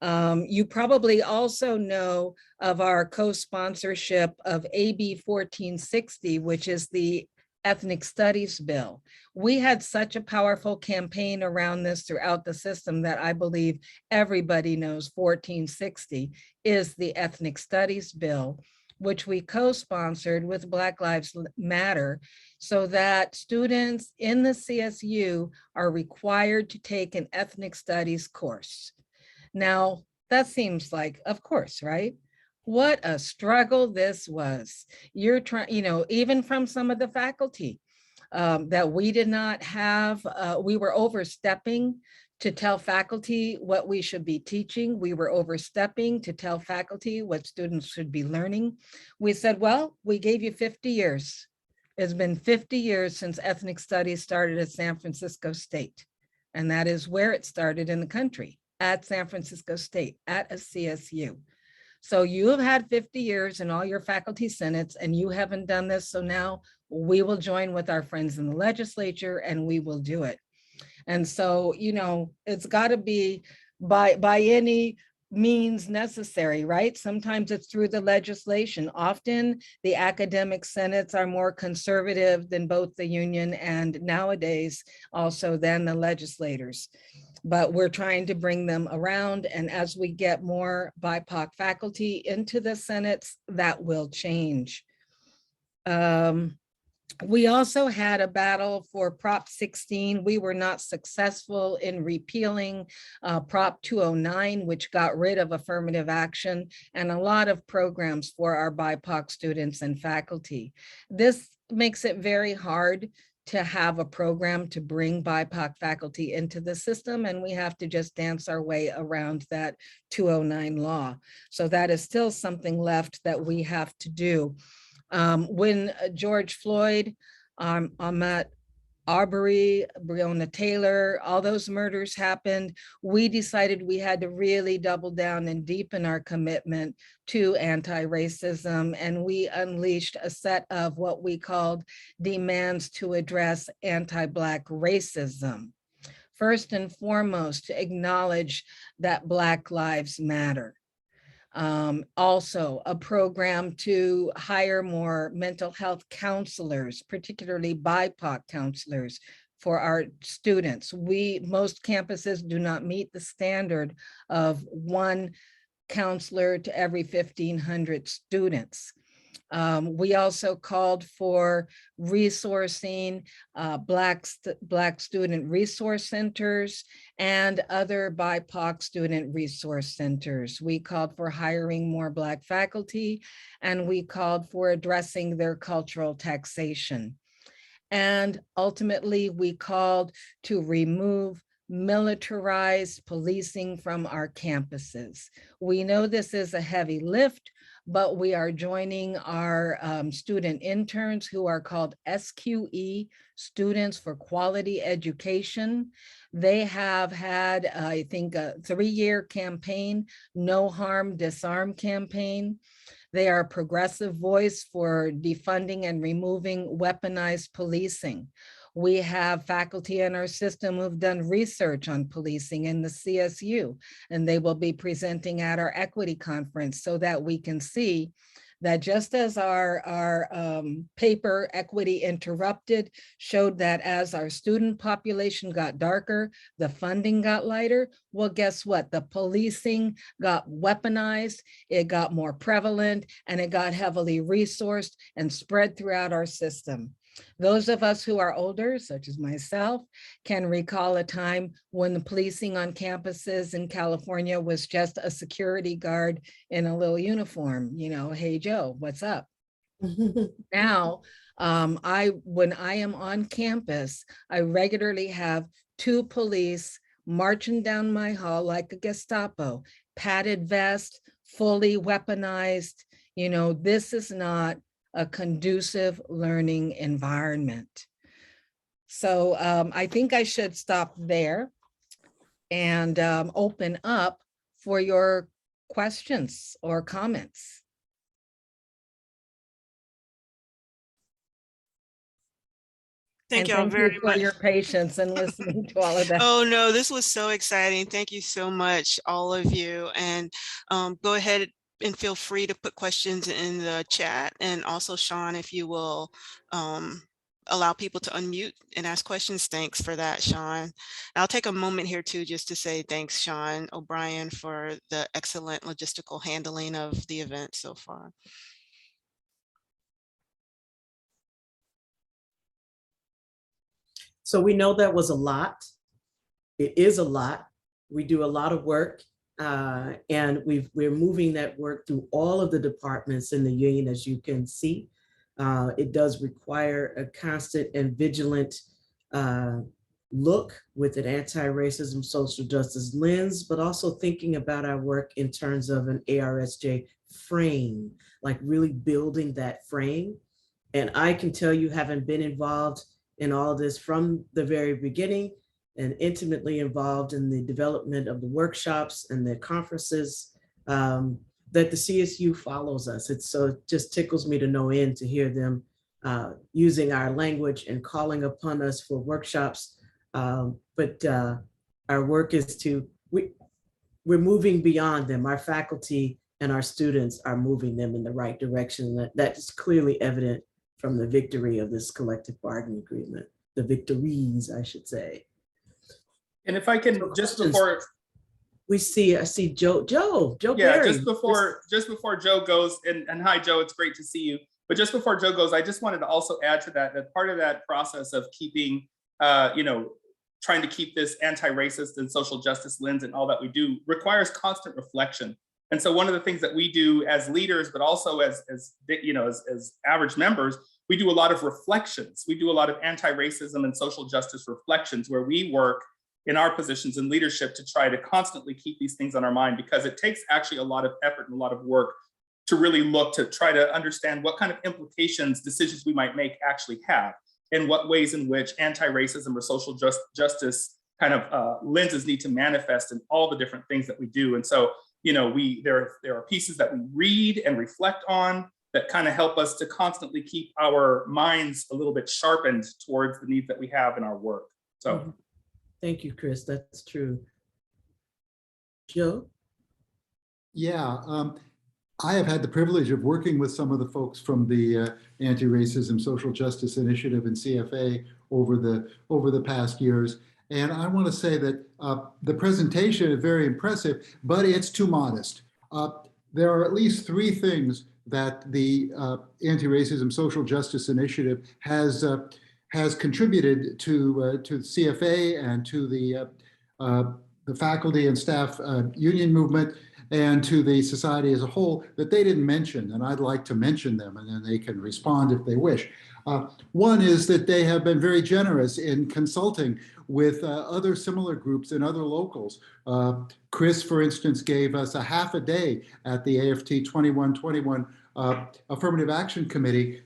You probably also know of our co-sponsorship of AB 1460, which is the Ethnic Studies Bill. We had such a powerful campaign around this throughout the system that I believe everybody knows 1460 is the Ethnic Studies Bill, which we co-sponsored with Black Lives Matter, so that students in the CSU are required to take an ethnic studies course. Now, that seems like, of course, right? What a struggle this was. You're trying, even from some of the faculty that we did not have, we were overstepping to tell faculty what we should be teaching. We were overstepping to tell faculty what students should be learning. We said, well, we gave you 50 years. It's been 50 years since ethnic studies started at San Francisco State. And that is where it started in the country, at San Francisco State, at a CSU. So you have had 50 years in all your faculty senates and you haven't done this. So now we will join with our friends in the legislature and we will do it. And so, you know, it's got to be by any means necessary, right? Sometimes it's through the legislation. Often the academic senates are more conservative than both the union and nowadays also than the legislators. But we're trying to bring them around. And as we get more BIPOC faculty into the senates, that will change. We also had a battle for Prop 16. We were not successful in repealing Prop 209, which got rid of affirmative action and a lot of programs for our BIPOC students and faculty. This makes it very hard to have a program to bring BIPOC faculty into the system, and we have to just dance our way around that 209 law. So that is still something left that we have to do. When George Floyd, Ahmaud Arbery, Breonna Taylor, all those murders happened, we decided we had to really double down and deepen our commitment to anti-racism. And we unleashed a set of what we called demands to address anti-Black racism. First and foremost, to acknowledge that Black lives matter. Also a program to hire more mental health counselors, particularly BIPOC counselors for our students. Most campuses do not meet the standard of one counselor to every 1,500 students. We also called for resourcing Black student resource centers and other BIPOC student resource centers. We called for hiring more Black faculty, and we called for addressing their cultural taxation. And ultimately, we called to remove militarized policing from our campuses. We know this is a heavy lift, but we are joining our student interns who are called SQE, Students for Quality Education. They have had, I think, a 3-year campaign, No Harm, Disarm campaign. They are a progressive voice for defunding and removing weaponized policing. We have faculty in our system who've done research on policing in the CSU, and they will be presenting at our equity conference so that we can see that just as our paper, Equity Interrupted, showed that as our student population got darker, the funding got lighter. Well, guess what? The policing got weaponized, it got more prevalent, and it got heavily resourced and spread throughout our system. Those of us who are older, such as myself, can recall a time when the policing on campuses in California was just a security guard in a little uniform, you know, hey Joe, what's up? Now, when I am on campus, I regularly have 2 police marching down my hall like a Gestapo, padded vest, fully weaponized. You know, this is not a conducive learning environment. So I think I should stop there and open up for your questions or comments. Thank y'all very much for your patience and listening to all of that. Oh no, this was so exciting. Thank you so much, all of you. And go ahead and feel free to put questions in the chat. And also, Sean, if you will allow people to unmute and ask questions. Thanks for that, Sean. I'll take a moment here too, just to say thanks, Sean O'Brien, for the excellent logistical handling of the event so far. So we know that was a lot. It is a lot. We do a lot of work, and we're moving that work through all of the departments in the union, as you can see. It does require a constant and vigilant look with an anti-racism social justice lens, but also thinking about our work in terms of an ARSJ frame, like really building that frame. And I can tell you, having been involved in all of this from the very beginning and intimately involved in the development of the workshops and the conferences, that the CSU follows us. It just tickles me to no end to hear them using our language and calling upon us for workshops. But our work is we're moving beyond them. Our faculty and our students are moving them in the right direction. That is clearly evident from the victory of this collective bargaining agreement, the victories, I should say. And if I can, just before I see Joe yeah, Barry. just before Joe goes, and hi Joe, it's great to see you. But just before Joe goes, I just wanted to also add to that part of that process of keeping, trying to keep this anti-racist and social justice lens and all that we do requires constant reflection. And so one of the things that we do as leaders, but also as average members, we do a lot of reflections. We do a lot of anti-racism and social justice reflections where we work in our positions in leadership to try to constantly keep these things on our mind, because it takes actually a lot of effort and a lot of work to really look to try to understand what kind of implications decisions we might make actually have, and what ways in which anti-racism or social justice kind of lenses need to manifest in all the different things that we do. And so, there are pieces that we read and reflect on that kind of help us to constantly keep our minds a little bit sharpened towards the needs that we have in our work. So. Thank you, Chris. That's true. Joe? Yeah, I have had the privilege of working with some of the folks from the Anti-Racism Social Justice Initiative and CFA over the past years. And I want to say that the presentation is very impressive, but it's too modest. There are at least three things that the Anti-Racism Social Justice Initiative has contributed to CFA and to the faculty and staff union movement and to the society as a whole that they didn't mention, and I'd like to mention them, and then they can respond if they wish. One is that they have been very generous in consulting with other similar groups and other locals. Chris, for instance, gave us a half a day at the AFT 2121 Affirmative Action Committee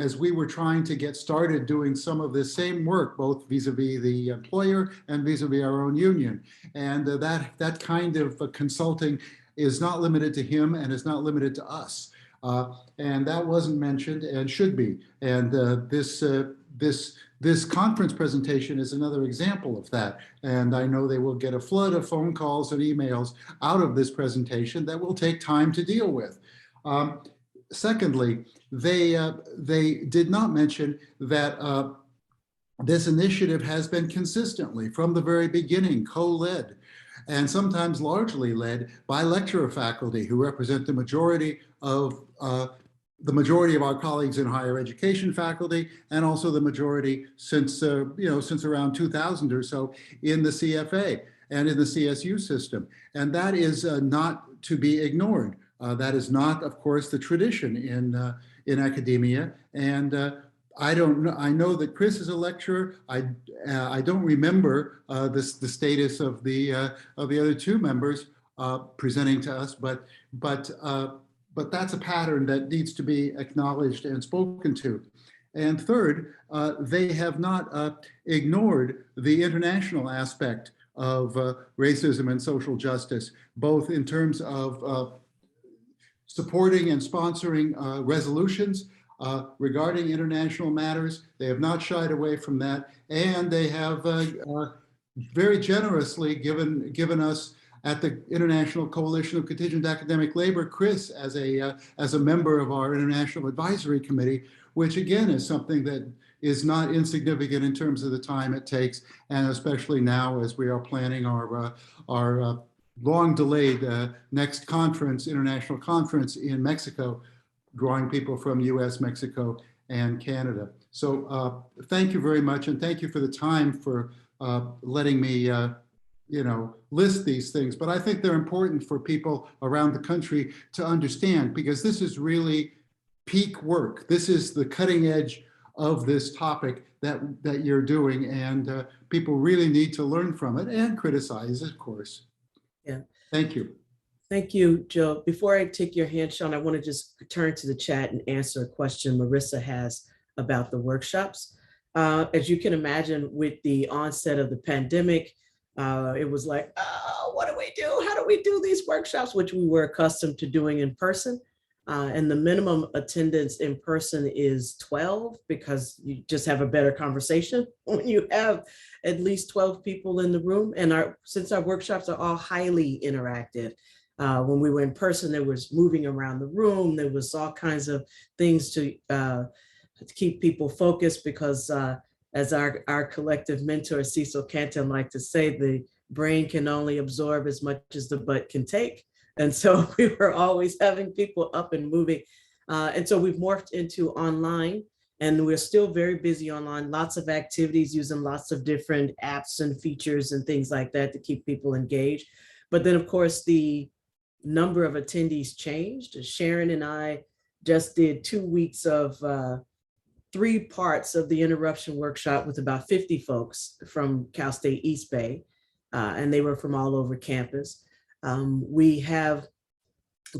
as we were trying to get started doing some of the same work, both vis-a-vis the employer and vis-a-vis our own union. And that kind of consulting is not limited to him and is not limited to us. And that wasn't mentioned and should be. And this conference presentation is another example of that. And I know they will get a flood of phone calls and emails out of this presentation that will take time to deal with. Secondly, they did not mention that this initiative has been consistently, from the very beginning, co-led and sometimes largely led by lecturer faculty who represent the majority of our colleagues in higher education faculty, and also the majority since around 2000 or so in the CFA and in the CSU system. And that is not to be ignored. That is not, of course, the tradition in academia. And I don't know. I know that Chris is a lecturer. I don't remember the status of the other two members presenting to us, but that's a pattern that needs to be acknowledged and spoken to. And third, they have not ignored the international aspect of racism and social justice, both in terms of supporting and sponsoring resolutions regarding international matters. They have not shied away from that, and they have very generously given us at the International Coalition of Contingent Academic Labor, Chris, as a member of our International Advisory Committee, which again is something that is not insignificant in terms of the time it takes, and especially now as we are planning our long delayed next conference, international conference in Mexico, drawing people from US, Mexico, and Canada. So thank you very much, and thank you for the time for letting me list these things. But I think they're important for people around the country to understand, because this is really peak work. This is the cutting edge of this topic that you're doing, and people really need to learn from it and criticize, of course. Yeah. Thank you. Thank you, Joe. Before I take your hand, Sean, I want to just return to the chat and answer a question Marissa has about the workshops. As you can imagine, with the onset of the pandemic, it was like, oh, what do we do? How do we do these workshops, which we were accustomed to doing in person? And the minimum attendance in person is 12, because you just have a better conversation when you have at least 12 people in the room. And since our workshops are all highly interactive, when we were in person, there was moving around the room. There was all kinds of things to keep people focused, because as our collective mentor, Cecil Canton, liked to say, the brain can only absorb as much as the butt can take. And so we were always having people up and moving. And so we've morphed into online, and we're still very busy online, lots of activities using lots of different apps and features and things like that to keep people engaged. But then, of course, the number of attendees changed. Sharon and I just did 2 weeks of 3 parts of the interruption workshop with about 50 folks from Cal State East Bay, and they were from all over campus. We have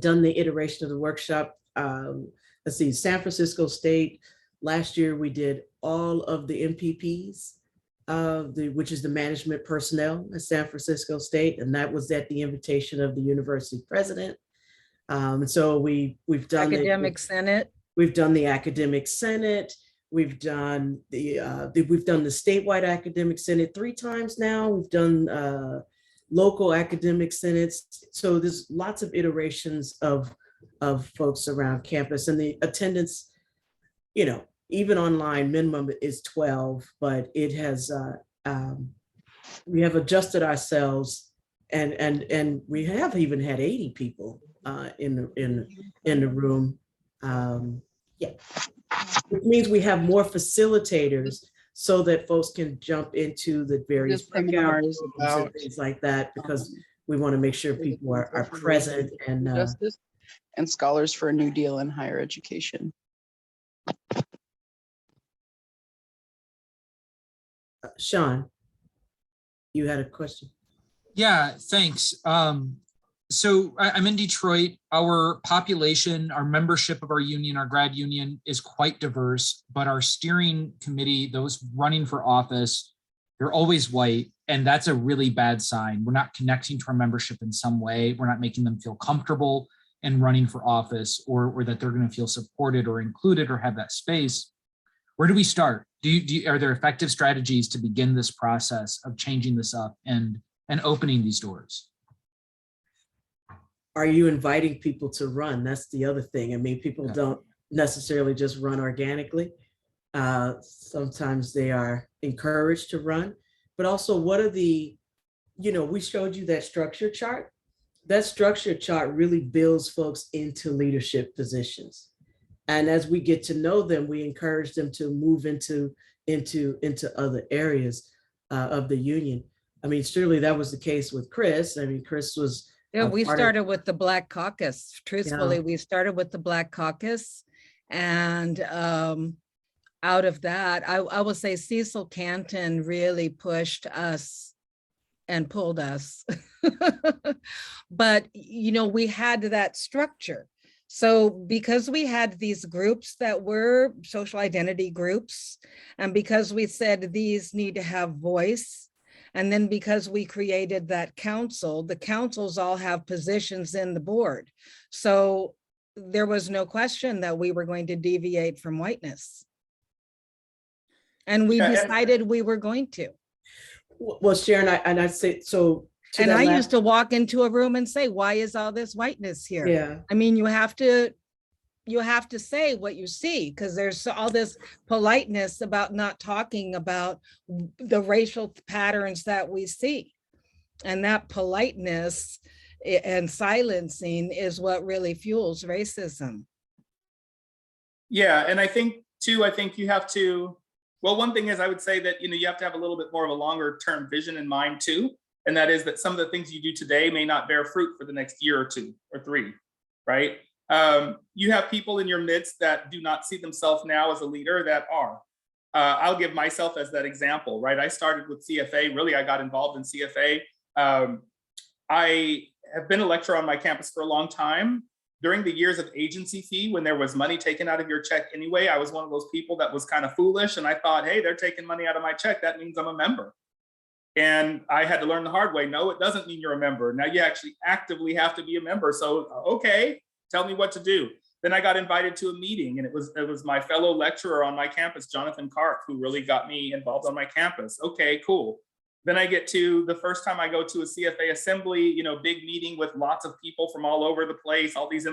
done the iteration of the workshop. Let's see, San Francisco State, last year we did all of the MPPs, which is the management personnel at San Francisco State, and that was at the invitation of the university president. So we've done Academic Senate. We've done the academic senate. We've done the statewide academic senate 3 times now. We've done local academic senates. So there's lots of iterations of folks around campus, and the attendance, even online, minimum is 12, but it has, we have adjusted ourselves, and we have even had 80 people in the room. Yeah, it means we have more facilitators so that folks can jump into the various seminars and things like that, because we want to make sure people are present and justice and scholars for a new deal in higher education. Sean, you had a question. Yeah, thanks. So I'm in Detroit. Our population, our membership of our union, our grad union, is quite diverse, but our steering committee, those running for office, they're always white, and that's a really bad sign. We're not connecting to our membership in some way. We're not making them feel comfortable in running for office, or that they're going to feel supported or included or have that space. Where do we start? Are there effective strategies to begin this process of changing this up and opening these doors? Are you inviting people to run? That's the other thing. I mean, people don't necessarily just run organically. Sometimes they are encouraged to run, but also what are the, we showed you that structure chart. That structure chart really builds folks into leadership positions. And as we get to know them, we encourage them to move into other areas of the union. I mean, surely that was the case with Chris. I mean, Chris was. Yeah, we started with the Black Caucus. Truthfully, we started with the Black Caucus. And out of that, I will say Cecil Canton really pushed us and pulled us. But, we had that structure. So because we had these groups that were social identity groups, and because we said these need to have voice, and then because we created that council, the councils all have positions in the board. So there was no question that we were going to deviate from whiteness. And we decided we were going to. Well, Sharon, I say, so. And I used to walk into a room and say, why is all this whiteness here? Yeah. I mean, you have to say what you see, because there's all this politeness about not talking about the racial patterns that we see. And that politeness and silencing is what really fuels racism. Yeah, and I think you have to, well, one thing is I would say that, you have to have a little bit more of a longer term vision in mind too. And that is that some of the things you do today may not bear fruit for the next year or 2 or 3, right? You have people in your midst that do not see themselves now as a leader that are. I'll give myself as that example, right? I started with CFA, really, I got involved in CFA. I have been a lecturer on my campus for a long time. During the years of agency fee, when there was money taken out of your check anyway, I was one of those people that was kind of foolish. And I thought, hey, they're taking money out of my check. That means I'm a member. And I had to learn the hard way. No, it doesn't mean you're a member. Now you actually actively have to be a member. So, okay, tell me what to do. Then I got invited to a meeting, and it was my fellow lecturer on my campus, Jonathan Karp, who really got me involved on my campus. Okay, cool. Then I get to the first time I go to a CFA assembly, you know, big meeting with lots of people from all over the place, all these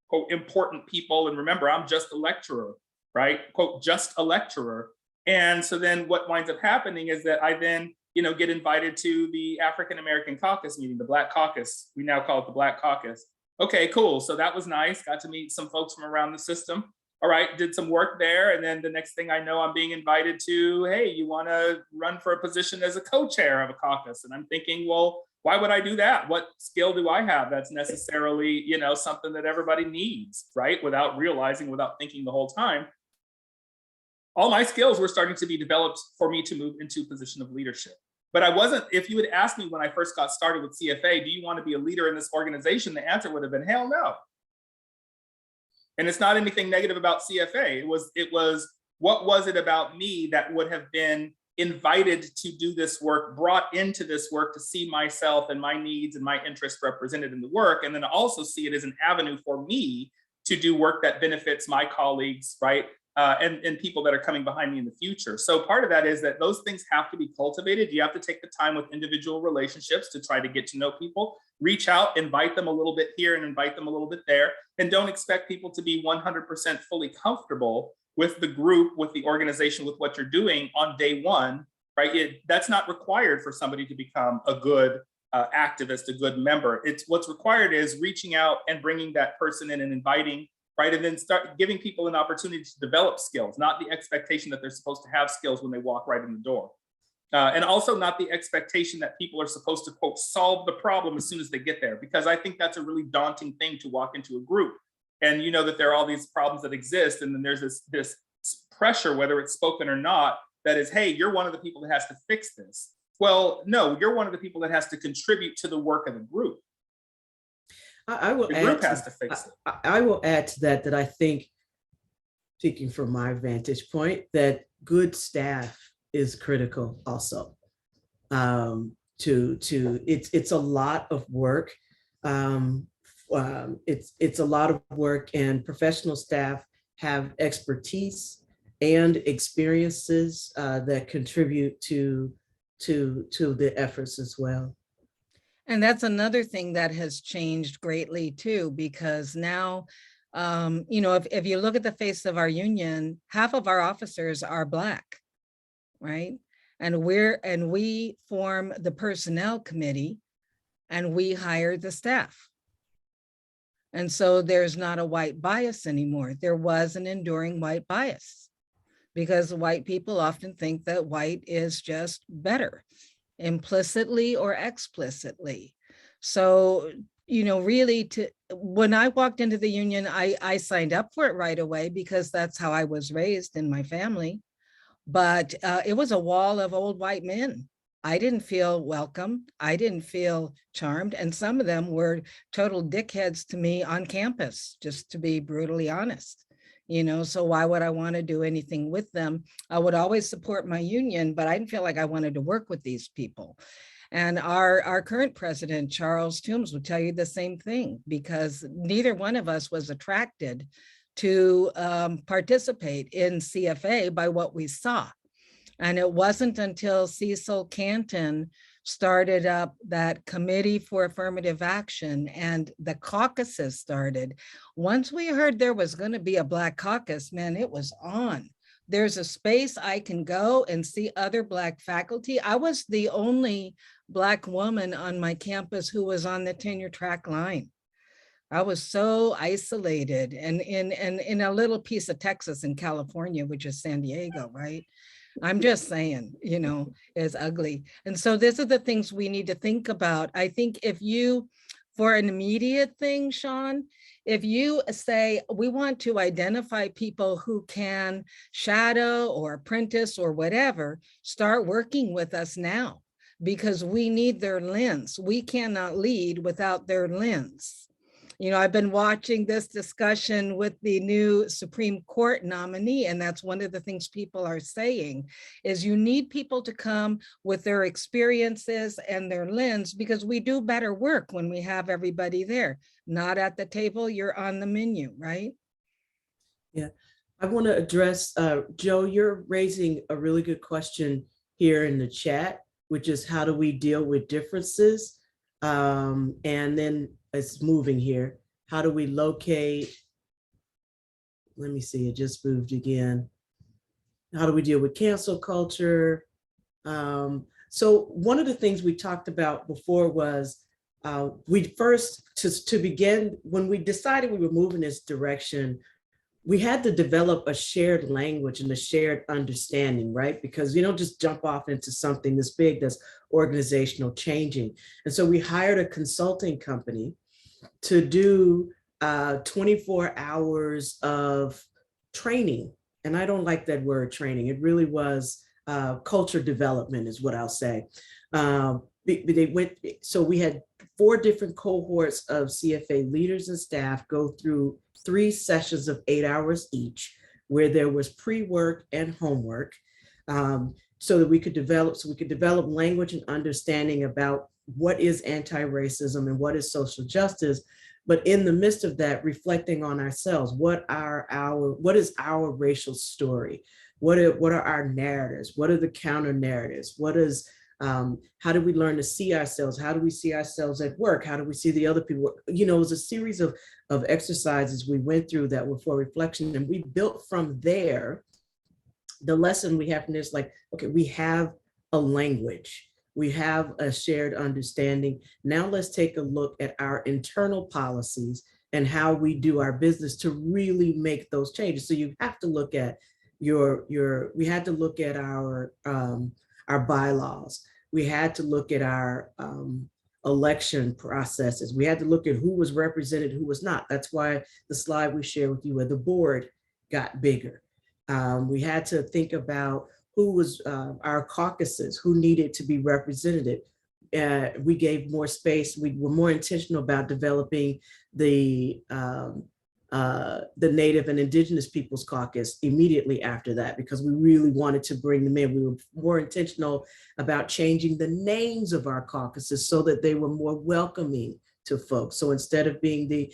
quote, important people. And remember, I'm just a lecturer, right? Quote, just a lecturer. And so then what winds up happening is that I then, you know, get invited to the African American Caucus meeting, the Black Caucus. We now call it the Black Caucus. Okay, cool. So that was nice. Got to meet some folks from around the system. All right, did some work there. And then the next thing I know, I'm being invited to, hey, you want to run for a position as a co-chair of a caucus? And I'm thinking, well, why would I do that? What skill do I have that's necessarily, you know, something that everybody needs, right? Without realizing, without thinking the whole time. All my skills were starting to be developed for me to move into a position of leadership. But I wasn't, if you had asked me when I first got started with CFA, do you want to be a leader in this organization? The answer would have been, hell no. And it's not anything negative about CFA. It was what was it about me that would have been invited to do this work, brought into this work to see myself and my needs and my interests represented in the work, and then also see it as an avenue for me to do work that benefits my colleagues, right? And people that are coming behind me in the future. So part of that is that those things have to be cultivated. You have to take the time with individual relationships to try to get to know people, reach out, invite them a little bit here and invite them a little bit there. And don't expect people to be 100% fully comfortable with the group, with the organization, with what you're doing on day one, right? That's not required for somebody to become a good activist, a good member. It's what's required is reaching out and bringing that person in and inviting, right? And then start giving people an opportunity to develop skills, not the expectation that they're supposed to have skills when they walk right in the door. And also not the expectation that people are supposed to, quote, solve the problem as soon as they get there, because I think that's a really daunting thing to walk into a group. And you know that there are all these problems that exist, and then there's this pressure, whether it's spoken or not, that is, hey, you're one of the people that has to fix this. Well, no, you're one of the people that has to contribute to the work of the group. I will The group has to fix it. I will add to that I think, speaking from my vantage point, that good staff is critical also. It's a lot of work. It's a lot of work, and professional staff have expertise and experiences that contribute to the efforts as well. And that's another thing that has changed greatly too, because now, you know, if you look at the face of our union, half of our officers are Black, right? And we form the personnel committee, and we hire the staff. And so there's not a white bias anymore. There was an enduring white bias, because white people often think that white is just better, implicitly or explicitly. So, you know, really, when I walked into the union, I signed up for it right away because that's how I was raised in my family. But it was a wall of old white men. I didn't feel welcome. I didn't feel charmed. And some of them were total dickheads to me on campus, just to be brutally honest. You know, so why would I want to do anything with them? I would always support my union, but I didn't feel like I wanted to work with these people. And our current president, Charles Toombs, would tell you the same thing, because neither one of us was attracted to participate in CFA by what we saw. And it wasn't until Cecil Canton started up that Committee for Affirmative Action and the caucuses started. Once we heard there was going to be a Black caucus, man, it was on. There's a space I can go and see other Black faculty. I was the only Black woman on my campus who was on the tenure track line. I was so isolated, and in a little piece of Texas and California, which is San Diego, right? I'm just saying, you know, it's ugly. And so these are the things we need to think about. I think if you for an immediate thing, Sean, if you say, we want to identify people who can shadow or apprentice or whatever, start working with us now, because we need their lens. We cannot lead without their lens. You know, I've been watching this discussion with the new Supreme Court nominee, and that's one of the things people are saying, is you need people to come with their experiences and their lens, because we do better work when we have everybody there. Not at the table, you're on the menu, right? Yeah, I want to address, Joe, you're raising a really good question here in the chat, which is how do we deal with differences? And then it's moving here. How do we locate? Let me see, it just moved again. How do we deal with cancel culture? So one of the things we talked about before was we first, to begin, when we decided we were moving this direction, we had to develop a shared language and a shared understanding, right? Because you don't just jump off into something this big that's organizational changing. And so we hired a consulting company to do 24 hours of training. And I don't like that word training. It really was culture development is what I'll say. They went, so we had 4 different cohorts of CFA leaders and staff go through 3 sessions of 8 hours each, where there was pre-work and homework, so that we could develop language and understanding about what is anti-racism and what is social justice. But in the midst of that, reflecting on ourselves, what is our racial story? What are our narratives? What are the counter narratives? How do we learn to see ourselves? How do we see ourselves at work? How do we see the other people? You know, it was a series of exercises we went through that were for reflection, and we built from there. The lesson we have from this, like, okay, we have a language, we have a shared understanding. Now let's take a look at our internal policies and how we do our business to really make those changes. So you have to look at we had to look at our bylaws. We had to look at our election processes. We had to look at who was represented, who was not. That's why the slide we shared with you where the board got bigger. We had to think about who was our caucuses, who needed to be represented. We gave more space. We were more intentional about developing the Native and Indigenous Peoples Caucus immediately after that, because we really wanted to bring them in. We were more intentional about changing the names of our caucuses so that they were more welcoming to folks. So instead of being the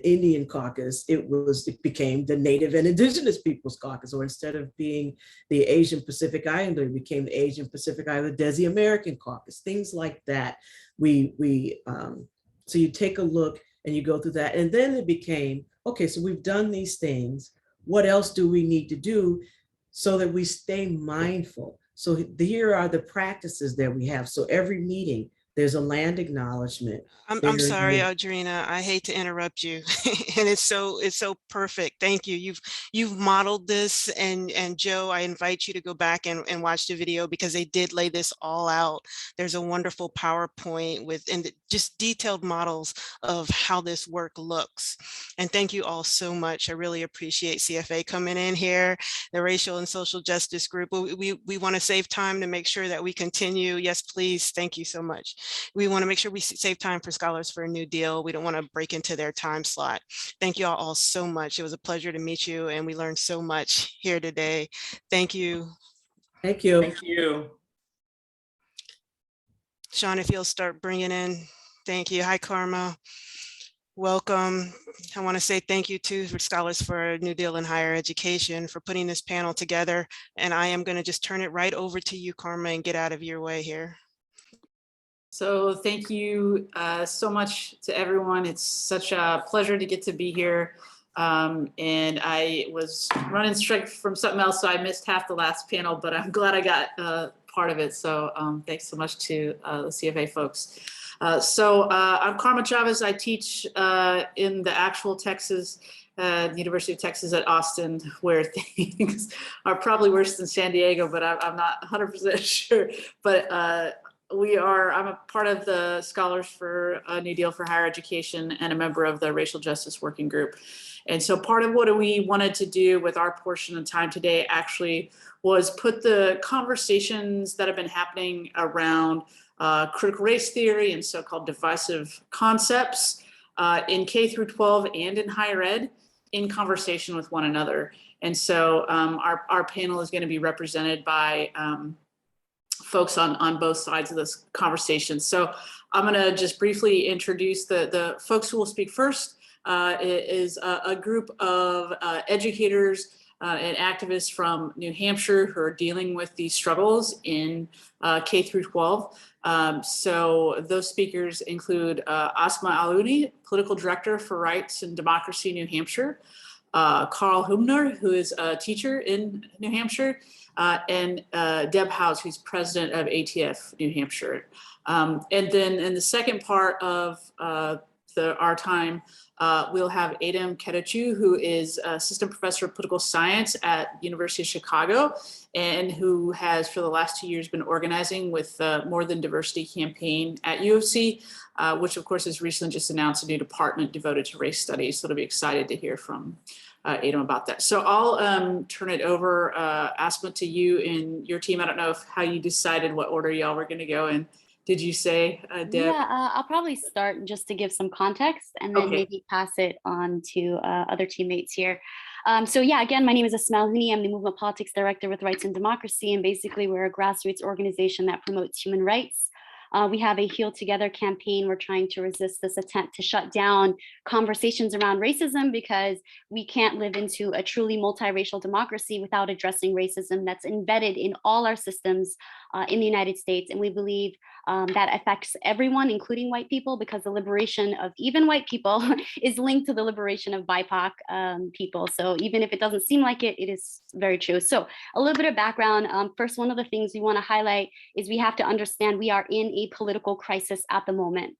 Indian caucus, it became the Native and Indigenous Peoples Caucus, or instead of being the Asian Pacific Islander, it became the Asian Pacific Islander Desi American Caucus, things like that. So you take a look and you go through that. And then it became, okay, so we've done these things. What else do we need to do so that we stay mindful? So here are the practices that we have. So every meeting, there's a land acknowledgement. I'm sorry, Audrena, I hate to interrupt you. And it's so perfect. Thank you. You've modeled this, and Joe, I invite you to go back and watch the video, because they did lay this all out. There's a wonderful PowerPoint with just detailed models of how this work looks. And thank you all so much. I really appreciate CFA coming in here, the Racial and Social Justice Group. We want to save time to make sure that we continue. Yes, please. Thank you so much. We want to make sure we save time for Scholars for a New Deal. We don't want to break into their time slot. Thank you all so much. It was a pleasure to meet you, and we learned so much here today. Thank you. Thank you. Thank you. Sean, if you'll start bringing in. Thank you. Hi, Karma. Welcome. I want to say thank you too for Scholars for a New Deal in Higher Education for putting this panel together. And I am going to just turn it right over to you, Karma, and get out of your way here. So thank you so much to everyone. It's such a pleasure to get to be here. And I was running straight from something else, so I missed half the last panel, but I'm glad I got part of it. So thanks so much to the CFA folks. I'm Karma Chávez. I teach in the actual Texas, the University of Texas at Austin, where things are probably worse than San Diego, but I'm not 100% sure. But I'm a part of the Scholars for a New Deal for Higher Education and a member of the Racial Justice Working Group. And so part of what we wanted to do with our portion of time today actually was put the conversations that have been happening around critical race theory and so-called divisive concepts in K through 12 and in higher ed in conversation with one another. And so our panel is going to be represented by folks on both sides of this conversation. So I'm going to just briefly introduce the folks who will speak first. Is a group of educators and activists from New Hampshire who are dealing with these struggles in K through 12. So those speakers include Asma Elhuni, Political Director for Rights and Democracy, New Hampshire, Carl Hubner, who is a teacher in New Hampshire, and Deb Howes, who's president of ATF New Hampshire. And then in the second part of our time, we'll have Adom Getachew, who is assistant professor of political science at University of Chicago, and who has for the last 2 years been organizing with More Than Diversity campaign at U of C, which of course has recently just announced a new department devoted to race studies. So it'll be excited to hear from Adom about that. So I'll turn it over, Asma, to you and your team. I don't know how you decided what order y'all were going to go in. Did you say, Deb? Yeah, I'll probably start just to give some context and then maybe pass it on to other teammates here. So yeah, again, my name is Asma Elhuni. I'm the Movement Politics Director with Rights and Democracy, and basically we're a grassroots organization that promotes human rights. We have a Heal Together campaign. We're trying to resist this attempt to shut down conversations around racism because we can't live into a truly multiracial democracy without addressing racism that's embedded in all our systems in the United States. And we believe that affects everyone, including white people, because the liberation of even white people is linked to the liberation of BIPOC people. So even if it doesn't seem like it, it is very true. So a little bit of background. First, one of the things we want to highlight is we have to understand we are in a political crisis at the moment.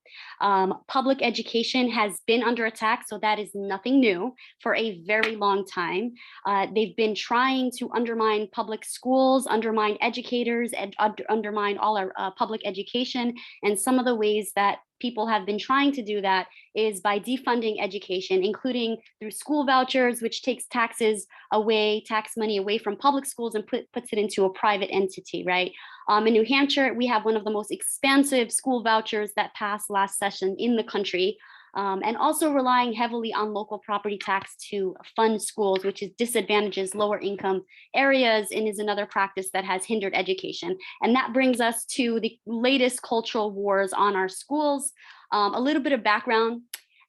Public education has been under attack, so that is nothing new, for a very long time. They've been trying to undermine public schools, undermine educators, and undermine all our public education. And some of the ways that people have been trying to do that is by defunding education, including through school vouchers, which takes tax money away from public schools and puts it into a private entity, right? In New Hampshire, we have one of the most expansive school vouchers that passed last session in the country. And also relying heavily on local property tax to fund schools, which is disadvantages lower income areas and is another practice that has hindered education. And that brings us to the latest cultural wars on our schools. A little bit of background.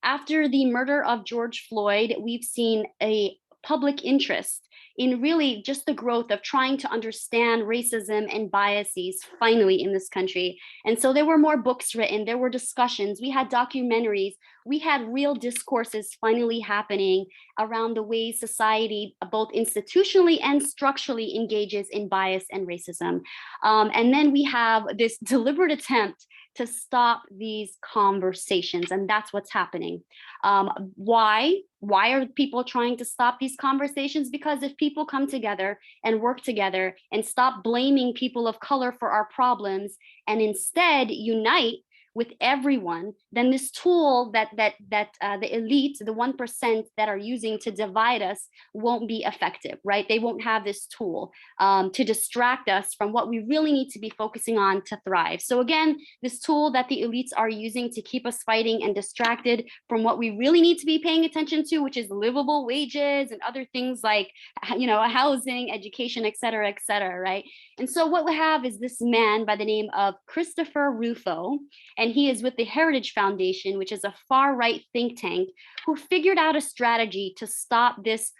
After the murder of George Floyd, we've seen a public interest in really just the growth of trying to understand racism and biases finally in this country. And so there were more books written, there were discussions, we had documentaries, we had real discourses finally happening around the ways society, both institutionally and structurally, engages in bias and racism. And then we have this deliberate attempt to stop these conversations, and that's what's happening. Why are people trying to stop these conversations? Because if people come together and work together and stop blaming people of color for our problems and instead unite with everyone, then this tool that the elite, the 1% that are using to divide us, won't be effective, right? They won't have this tool to distract us from what we really need to be focusing on to thrive. So again, this tool that the elites are using to keep us fighting and distracted from what we really need to be paying attention to, which is livable wages and other things like, housing, education, et cetera, right? And so what we have is this man by the name of Christopher Rufo, and he is with the Heritage Foundation, which is a far-right think tank, who figured out a strategy to stop this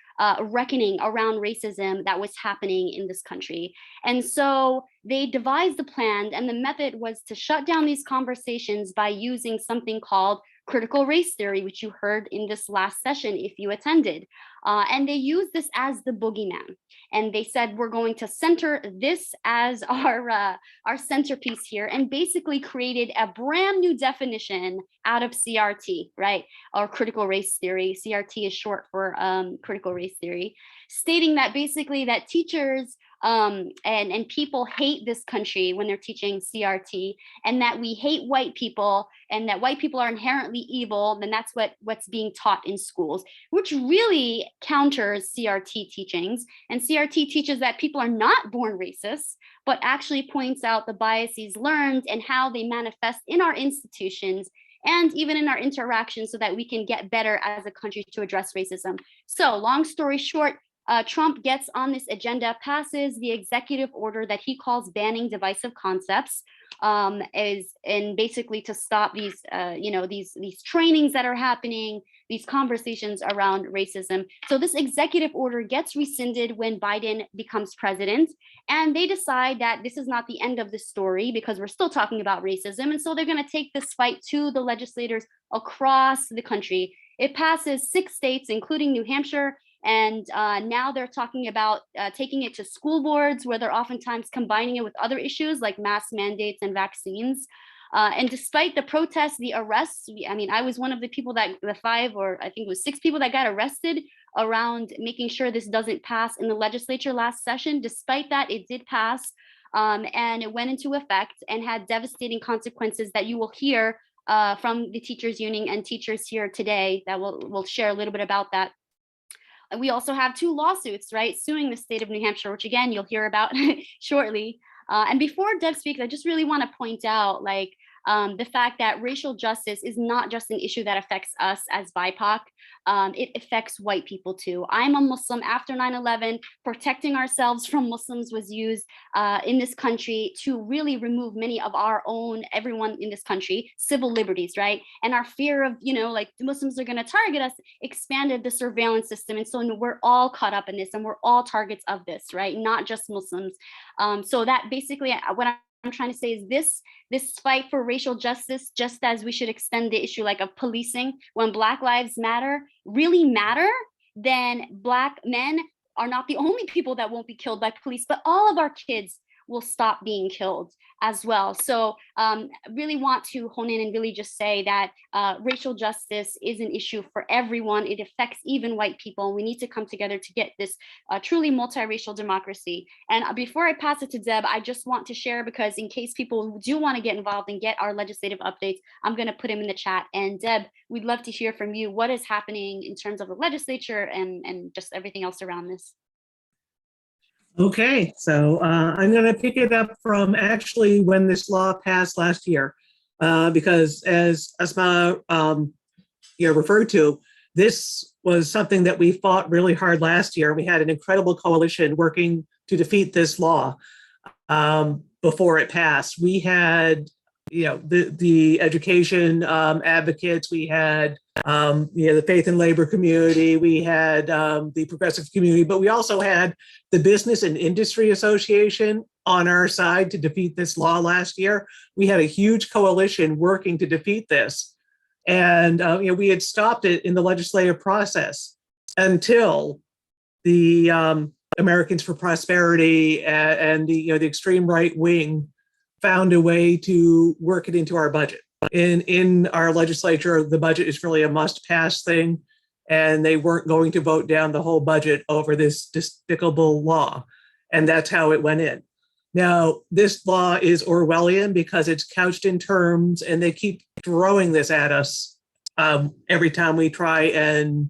reckoning around racism that was happening in this country. And so they devised a plan, and the method was to shut down these conversations by using something called critical race theory, which you heard in this last session if you attended. And they used this as the boogeyman. And they said, we're going to center this as our centerpiece here, and basically created a brand new definition out of CRT, right? Or critical race theory. CRT is short for critical race theory, stating that basically that teachers and people hate this country when they're teaching CRT, and that we hate white people and that white people are inherently evil, then that's what's being taught in schools, which really counters CRT teachings. And CRT teaches that people are not born racist, but actually points out the biases learned and how they manifest in our institutions and even in our interactions so that we can get better as a country to address racism. So long story short, Trump gets on this agenda, passes the executive order that he calls banning divisive concepts, and basically to stop these, these trainings that are happening, these conversations around racism. So this executive order gets rescinded when Biden becomes president, and they decide that this is not the end of the story because we're still talking about racism. And so they're going to take this fight to the legislators across the country. It passes 6 states, including New Hampshire. And now they're talking about taking it to school boards, where they're oftentimes combining it with other issues like mask mandates and vaccines. And despite the protests, the arrests, I was one of the people that the 5 or I think it was 6 people that got arrested around making sure this doesn't pass in the legislature last session. Despite that, it did pass, and it went into effect and had devastating consequences that you will hear from the teachers union and teachers here today that will share a little bit about that. We also have 2 lawsuits, right, suing the state of New Hampshire, which again, you'll hear about shortly. And before Deb speaks, I just really want to point out the fact that racial justice is not just an issue that affects us as BIPOC, it affects white people too. I'm a Muslim. After 9/11, protecting ourselves from Muslims was used in this country to really remove many of our own, everyone in this country, civil liberties, right? And our fear of, the Muslims are going to target us expanded the surveillance system. And so we're all caught up in this and we're all targets of this, right? Not just Muslims. So that basically what I'm trying to say is this fight for racial justice, just as we should extend the issue of policing, when Black lives really matter, then Black men are not the only people that won't be killed by police, but all of our kids will stop being killed as well. So really want to hone in and really just say that racial justice is an issue for everyone. It affects even white people. We need to come together to get this truly multiracial democracy. And before I pass it to Deb, I just want to share, because in case people do want to get involved and get our legislative updates, I'm going to put them in the chat. And Deb, we'd love to hear from you. What is happening in terms of the legislature and just everything else around this? Okay, so I'm going to pick it up from actually when this law passed last year, because as Asma referred to, this was something that we fought really hard last year. We had an incredible coalition working to defeat this law before it passed. We had the education advocates, we had the faith and labor community, we had the progressive community, but we also had the Business and Industry Association on our side to defeat this law last year. We had a huge coalition working to defeat this. And we had stopped it in the legislative process until the Americans for Prosperity and the extreme right wing found a way to work it into our budget. In our legislature, the budget is really a must-pass thing, and they weren't going to vote down the whole budget over this despicable law, and that's how it went in. Now, this law is Orwellian because it's couched in terms, and they keep throwing this at us every time we try and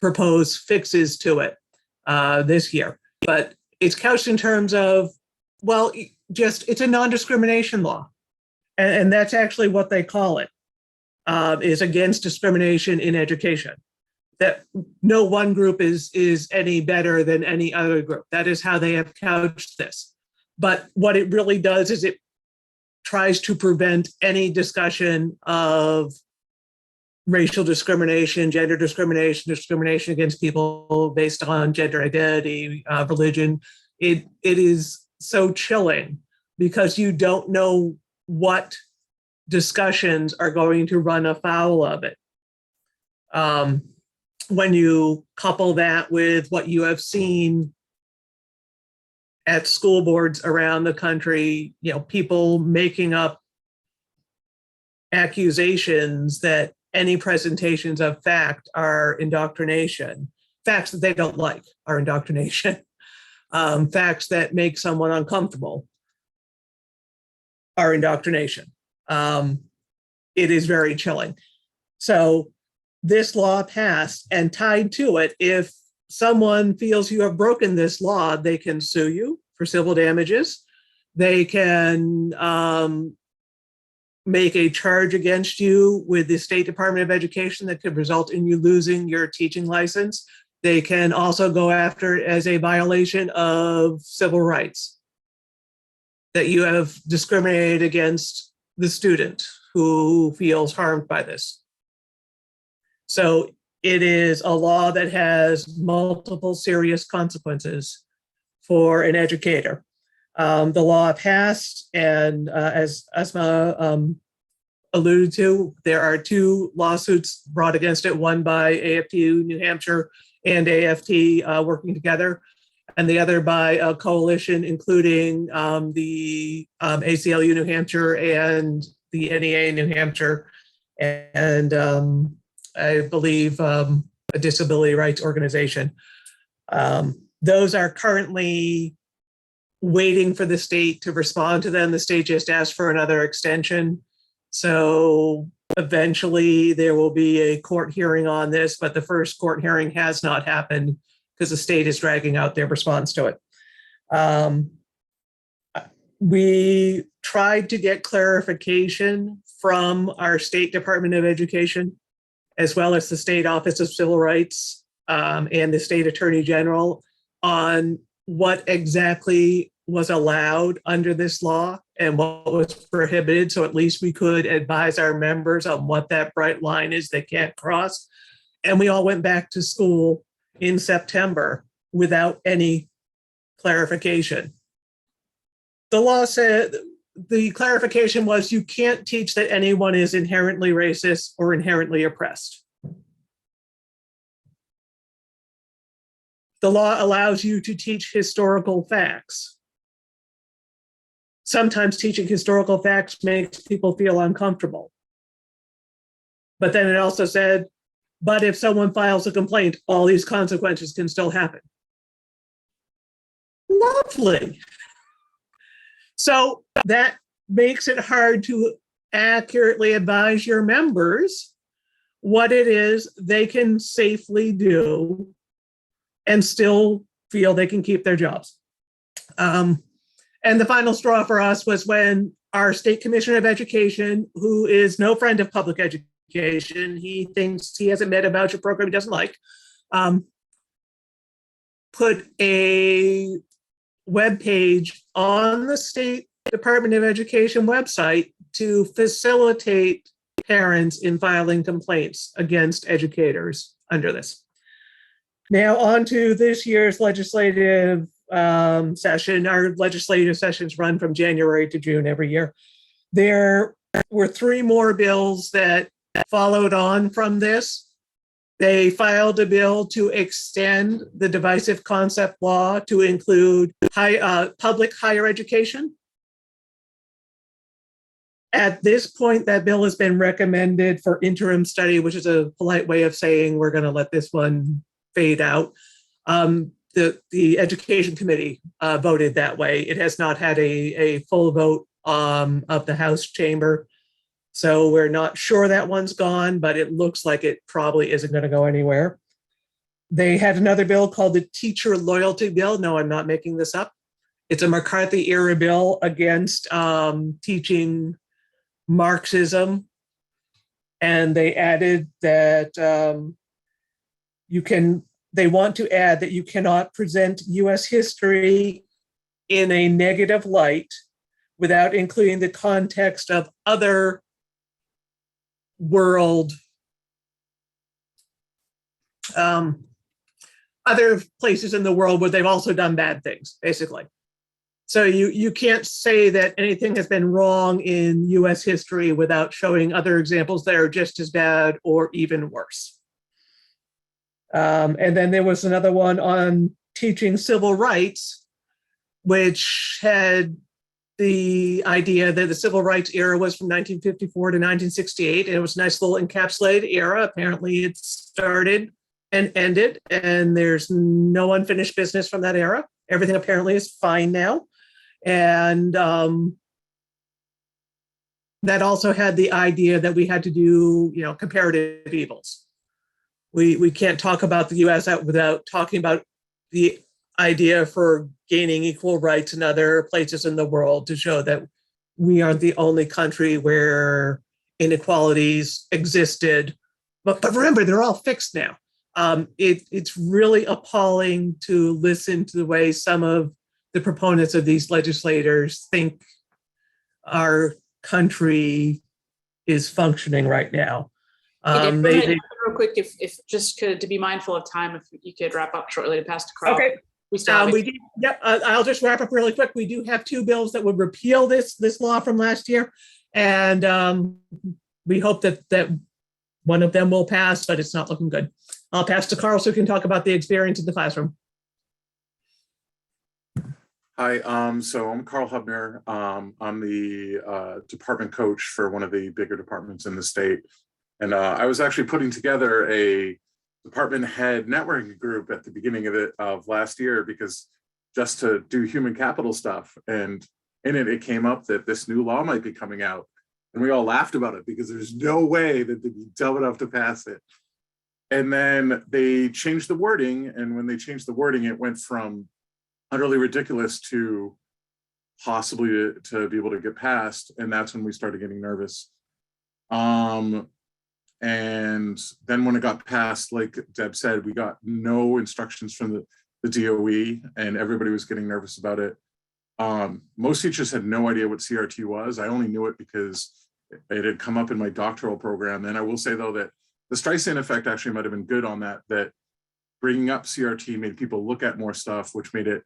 propose fixes to it this year. But it's couched in terms of, well, it's a non-discrimination law. And that's actually what they call it, is against discrimination in education. That no one group is any better than any other group. That is how they have couched this. But what it really does is it tries to prevent any discussion of racial discrimination, gender discrimination, discrimination against people based on gender identity, religion. It is so chilling because you don't know what discussions are going to run afoul of it. When you couple that with what you have seen at school boards around the country, people making up accusations that any presentations of fact are indoctrination, facts that they don't like are indoctrination. facts that make someone uncomfortable are indoctrination. It is very chilling. So this law passed, and tied to it, if someone feels you have broken this law, they can sue you for civil damages. They can make a charge against you with the State Department of Education that could result in you losing your teaching license. They can also go after it as a violation of civil rights, that you have discriminated against the student who feels harmed by this. So it is a law that has multiple serious consequences for an educator. The law passed, and as Asma alluded to, there are 2 lawsuits brought against it, one by AFT New Hampshire and AFT working together, and the other by a coalition including the ACLU New Hampshire and the NEA New Hampshire, and I believe a disability rights organization. Those are currently waiting for the state to respond to them. The state just asked for another extension. So eventually there will be a court hearing on this, but the first court hearing has not happened because the state is dragging out their response to it. We tried to get clarification from our State Department of Education, as well as the State Office of Civil Rights and the State Attorney General, on what exactly was allowed under this law and what was prohibited. So at least we could advise our members on what that bright line is they can't cross. And we all went back to school in September without any clarification. The law said, the clarification was, you can't teach that anyone is inherently racist or inherently oppressed. The law allows you to teach historical facts. Sometimes teaching historical facts makes people feel uncomfortable. But then it also said, but if someone files a complaint, all these consequences can still happen. Lovely. So that makes it hard to accurately advise your members what it is they can safely do and still feel they can keep their jobs. And the final straw for us was when our State Commissioner of Education, who is no friend of public education, he thinks he hasn't met a voucher program he doesn't like, put a web page on the State Department of Education website to facilitate parents in filing complaints against educators under this. Now on to this year's legislative session. Our legislative sessions run from January to June every year. There were 3 more bills that followed on from this. They filed a bill to extend the divisive concept law to include public higher education. At this point, that bill has been recommended for interim study, which is a polite way of saying we're going to let this one fade out. The Education Committee voted that way. It has not had a full vote of the House chamber. So we're not sure that one's gone, but it looks like it probably isn't going to go anywhere. They had another bill called the Teacher Loyalty Bill. No, I'm not making this up. It's a McCarthy era bill against teaching Marxism. And they added that they want to add that you cannot present US history in a negative light without including the context of other world, other places in the world where they've also done bad things, basically. So you can't say that anything has been wrong in US history without showing other examples that are just as bad or even worse. And then there was another one on teaching civil rights, which had the idea that the civil rights era was from 1954 to 1968. And it was a nice little encapsulated era. Apparently it started and ended, and there's no unfinished business from that era. everything apparently is fine now. And that also had the idea that we had to do, comparative evils. We can't talk about the US without talking about the idea for gaining equal rights in other places in the world to show that we aren't the only country where inequalities existed. But remember, they're all fixed now. It's really appalling to listen to the way some of the proponents of these legislators think our country is functioning right now. Real quick, if just to be mindful of time, if you could wrap up shortly to pass to Carl. Okay. I'll just wrap up really quick. We do have two bills that would repeal this law from last year, and we hope that one of them will pass, but it's not looking good. I'll pass to Carl so we can talk about the experience in the classroom. Hi, so I'm Carl Hubner. I'm the department coach for one of the bigger departments in the state. And I was actually putting together a department head networking group at the beginning of last year, because just to do human capital stuff. And in it came up that this new law might be coming out. And we all laughed about it because there's no way that they'd be dumb enough to pass it. And then they changed the wording. And when they changed the wording, it went from utterly ridiculous to possibly to be able to get passed. And that's when we started getting nervous. And then when it got passed, like Deb said, we got no instructions from the DOE, and everybody was getting nervous about it. Most teachers had no idea what CRT was. I only knew it because it had come up in my doctoral program. And I will say, though, that the Streisand effect actually might have been good on that bringing up CRT made people look at more stuff, which made it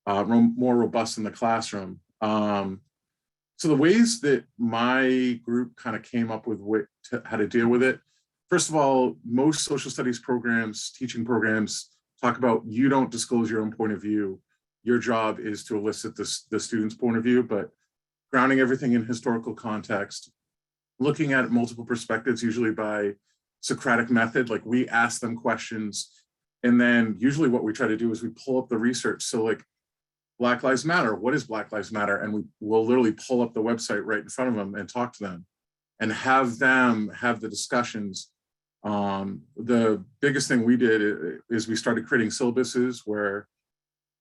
more robust in the classroom. So the ways that my group kind of came up with how to deal with it, first of all, most social studies programs, teaching programs, talk about you don't disclose your own point of view. Your job is to elicit the student's point of view, but grounding everything in historical context, looking at multiple perspectives, usually by Socratic method, like we ask them questions. And then usually what we try to do is we pull up the research. So like Black Lives Matter, what is Black Lives Matter? And we will literally pull up the website right in front of them and talk to them and have them have the discussions. The biggest thing we did is we started creating syllabuses where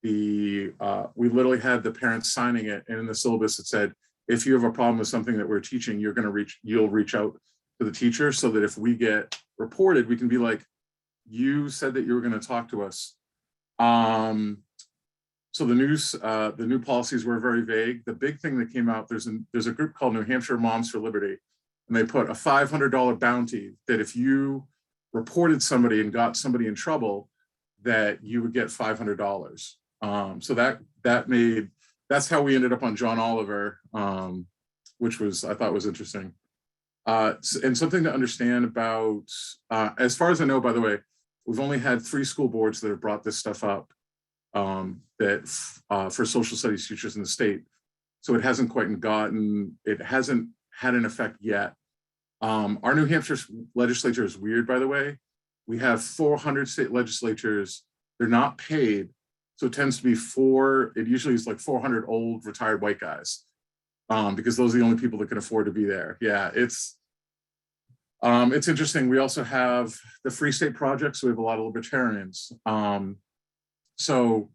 we literally had the parents signing it, and in the syllabus it said, if you have a problem with something that we're teaching, you'll reach out to the teacher, so that if we get reported, we can be like, you said that you were going to talk to us. So the new policies were very vague. The big thing that came out, there's a group called New Hampshire Moms for Liberty, and they put a $500 bounty that if you reported somebody and got somebody in trouble, that you would get $500. So that's how we ended up on John Oliver, which I thought was interesting. And something to understand about, as far as I know, by the way, we've only had 3 school boards that have brought this stuff up for social studies teachers in the state. So it hasn't had an effect yet. Our New Hampshire legislature is weird, by the way. We have 400 state legislatures. They're not paid. So it tends to be it usually is like 400 old retired white guys, because those are the only people that can afford to be there. Yeah, it's interesting. We also have the Free State Project, so we have a lot of libertarians. So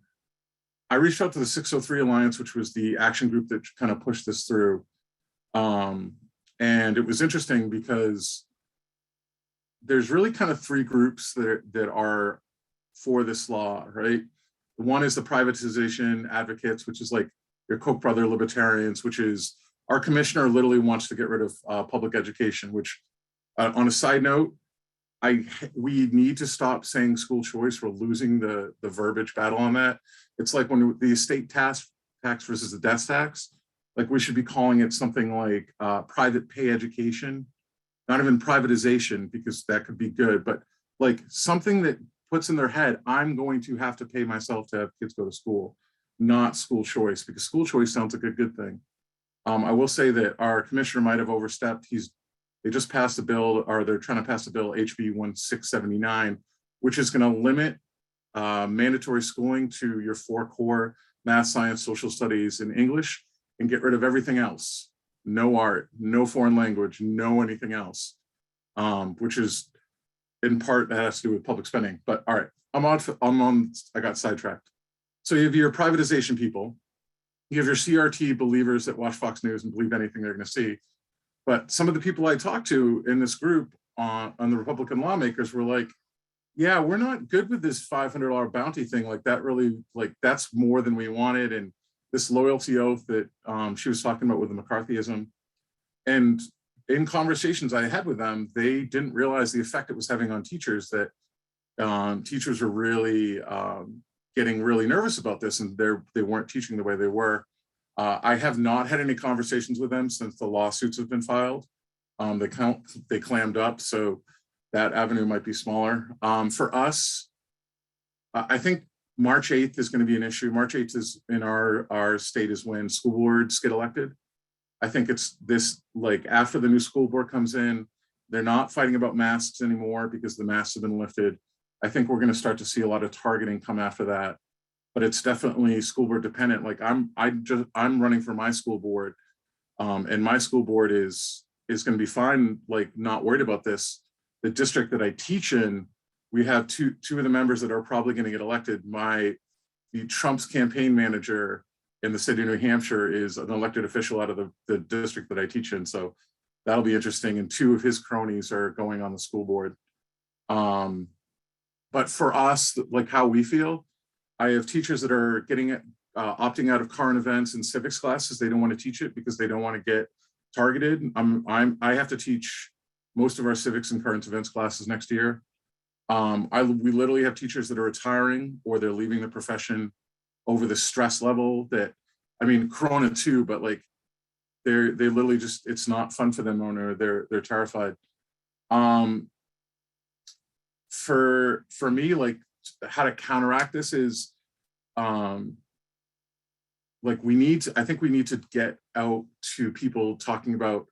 I reached out to the 603 Alliance, which was the action group that kind of pushed this through. And it was interesting because there's really kind of 3 groups that are for this law, right? One is the privatization advocates, which is like your Koch brother libertarians, which is our commissioner literally wants to get rid of public education, which on a side note, we need to stop saying school choice. We're losing the verbiage battle on that. It's like when the estate tax versus the death tax, like we should be calling it something like private pay education, not even privatization, because that could be good, but like something that puts in their head, I'm going to have to pay myself to have kids go to school, not school choice, because school choice sounds like a good thing. I will say that our commissioner might have overstepped. They just passed a bill, or they're trying to pass a bill, HB 1679, which is going to limit mandatory schooling to your 4 core math, science, social studies, and English, and get rid of everything else. No art, no foreign language, no anything else, which is in part that has to do with public spending. But all right, I got sidetracked. So you have your privatization people, you have your CRT believers that watch Fox News and believe anything they're going to see. But some of the people I talked to in this group on the Republican lawmakers were like, yeah, we're not good with this $500 bounty thing. Like that really, like that's more than we wanted. And this loyalty oath that she was talking about with the McCarthyism. And in conversations I had with them, they didn't realize the effect it was having on teachers, that teachers were really getting really nervous about this, and they weren't teaching the way they were. I have not had any conversations with them since the lawsuits have been filed. They clammed up, so that avenue might be smaller. For us, I think March 8th is going to be an issue. March 8th is in our state is when school boards get elected. I think it's this, like after the new school board comes in, they're not fighting about masks anymore because the masks have been lifted. I think we're going to start to see a lot of targeting come after that, but it's definitely school board dependent. Like I'm running for my school board, and my school board is going to be fine, like not worried about this. The district that I teach in, we have two of the members that are probably going to get elected. The Trump's campaign manager in the city of New Hampshire is an elected official out of the district that I teach in, so that'll be interesting. And 2 of his cronies are going on the school board. But for us, like how we feel, I have teachers that are getting opting out of current events and civics classes. They don't want to teach it because they don't want to get targeted. I have to teach most of our civics and current events classes next year. We literally have teachers that are retiring or they're leaving the profession over the stress level that, I mean, Corona too, but like they literally just, it's not fun for them, or they're terrified. For me, like how to counteract this is, like I think we need to get out to people talking about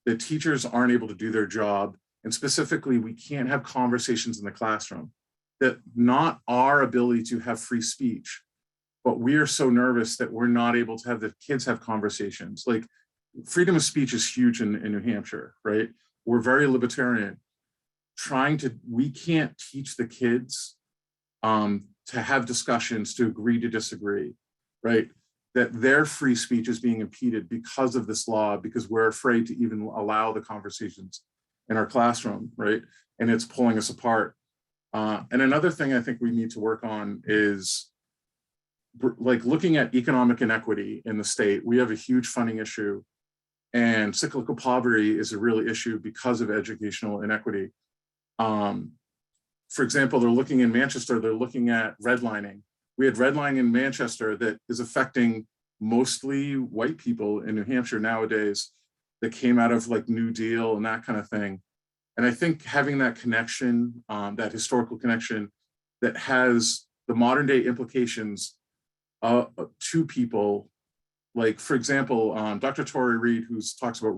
that teachers aren't able to do their job. And specifically, we can't have conversations in the classroom, that not our ability to have free speech, but we are so nervous that we're not able to have the kids have conversations. Like freedom of speech is huge in New Hampshire, right? We're very libertarian. We can't teach the kids to have discussions, to agree to disagree, right? That their free speech is being impeded because of this law, because we're afraid to even allow the conversations in our classroom, right? And it's pulling us apart. And another thing I think we need to work on is like looking at economic inequity in the state. We have a huge funding issue, and cyclical poverty is a real issue because of educational inequity. For example, they're looking in Manchester, they're looking at redlining. We had redlining in Manchester that is affecting mostly white people in New Hampshire nowadays, that came out of like New Deal and that kind of thing. And I think having that connection, that historical connection that has the modern day implications to people, like for example, Dr. Tori Reed, who talks about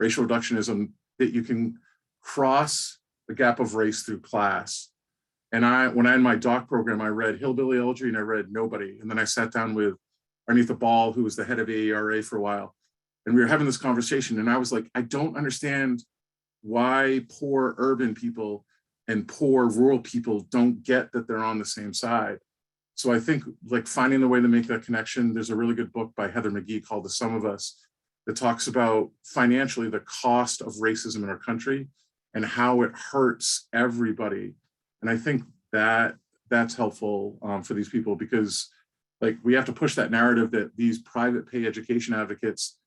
racial reductionism, that you can cross the gap of race through class. And when I had my doc program, I read Hillbilly Elegy and I read Nobody. And then I sat down with Arnitha Ball, who was the head of AERA for a while. And we were having this conversation, and I was like, I don't understand why poor urban people and poor rural people don't get that they're on the same side. So I think like finding the way to make that connection. There's a really good book by Heather McGee called The Sum of Us that talks about financially the cost of racism in our country and how it hurts everybody. And I think that that's helpful for these people, because like we have to push that narrative that these private pay education advocates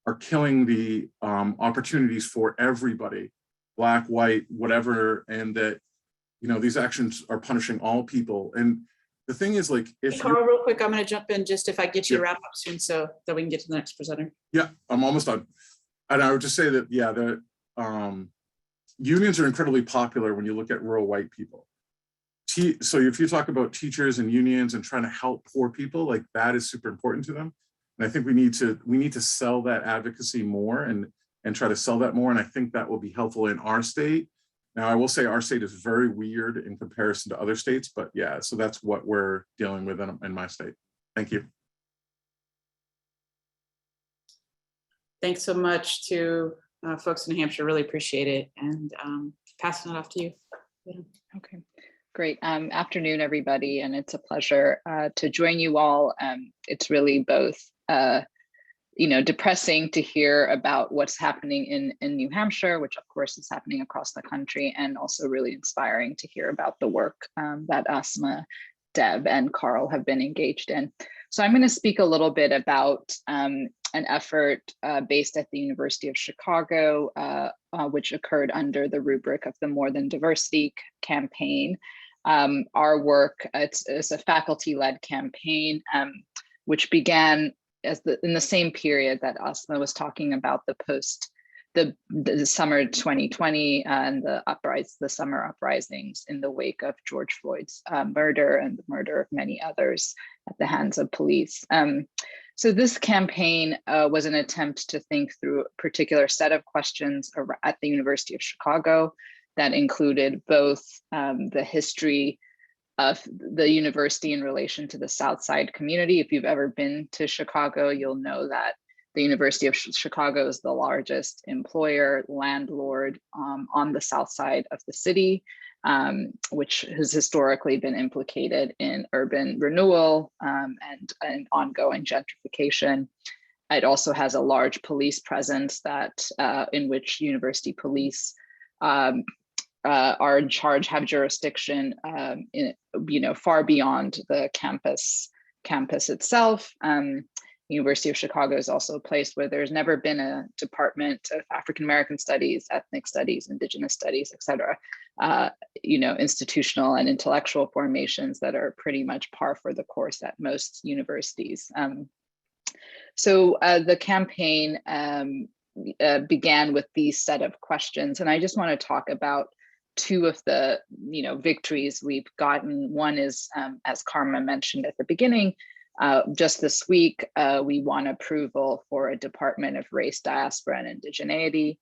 are killing the opportunities for everybody, Black, white, whatever, and that, you know, these actions are punishing all people. And the thing is, like, if Carl, real quick, I'm going to jump in just if I get you to wrap up soon so that we can get to the next presenter. Yeah, I'm almost done. And I would just say that, yeah, the unions are incredibly popular when you look at rural white people. So if you talk about teachers and unions and trying to help poor people, like that is super important to them. And I think we need to sell that advocacy more and try to sell that more. And I think that will be helpful in our state Now, I will say our state is very weird in comparison to other states, but yeah, so that's what we're dealing with in my state. Thank you. Thanks so much to folks in New Hampshire, really appreciate it. And passing it off to you. Yeah. Okay, great. Afternoon, everybody, and it's a pleasure to join you all. It's really both depressing to hear about what's happening in New Hampshire, which of course is happening across the country, and also really inspiring to hear about the work that Asma, Deb, and Carl have been engaged in. So I'm going to speak a little bit about an effort based at the University of Chicago, which occurred under the rubric of the More Than Diversity campaign. Our work, it's a faculty-led campaign, which began in the same period that Asma was talking about, the summer 2020 and the summer uprisings in the wake of George Floyd's murder and the murder of many others at the hands of police. So this campaign was an attempt to think through a particular set of questions at the University of Chicago that included both the history of the university in relation to the South Side community. If you've ever been to Chicago, you'll know that the University of Chicago is the largest employer, landlord on the South Side of the city, which has historically been implicated in urban renewal and ongoing gentrification. It also has a large police presence in which university police are in charge, have jurisdiction, far beyond the campus itself. University of Chicago is also a place where there's never been a department of African American studies, ethnic studies, indigenous studies, et cetera. Institutional and intellectual formations that are pretty much par for the course at most universities. So the campaign began with these set of questions, and I just want to talk about two of the victories we've gotten. One is, as Karma mentioned at the beginning, just this week, we won approval for a Department of Race, Diaspora, and Indigeneity.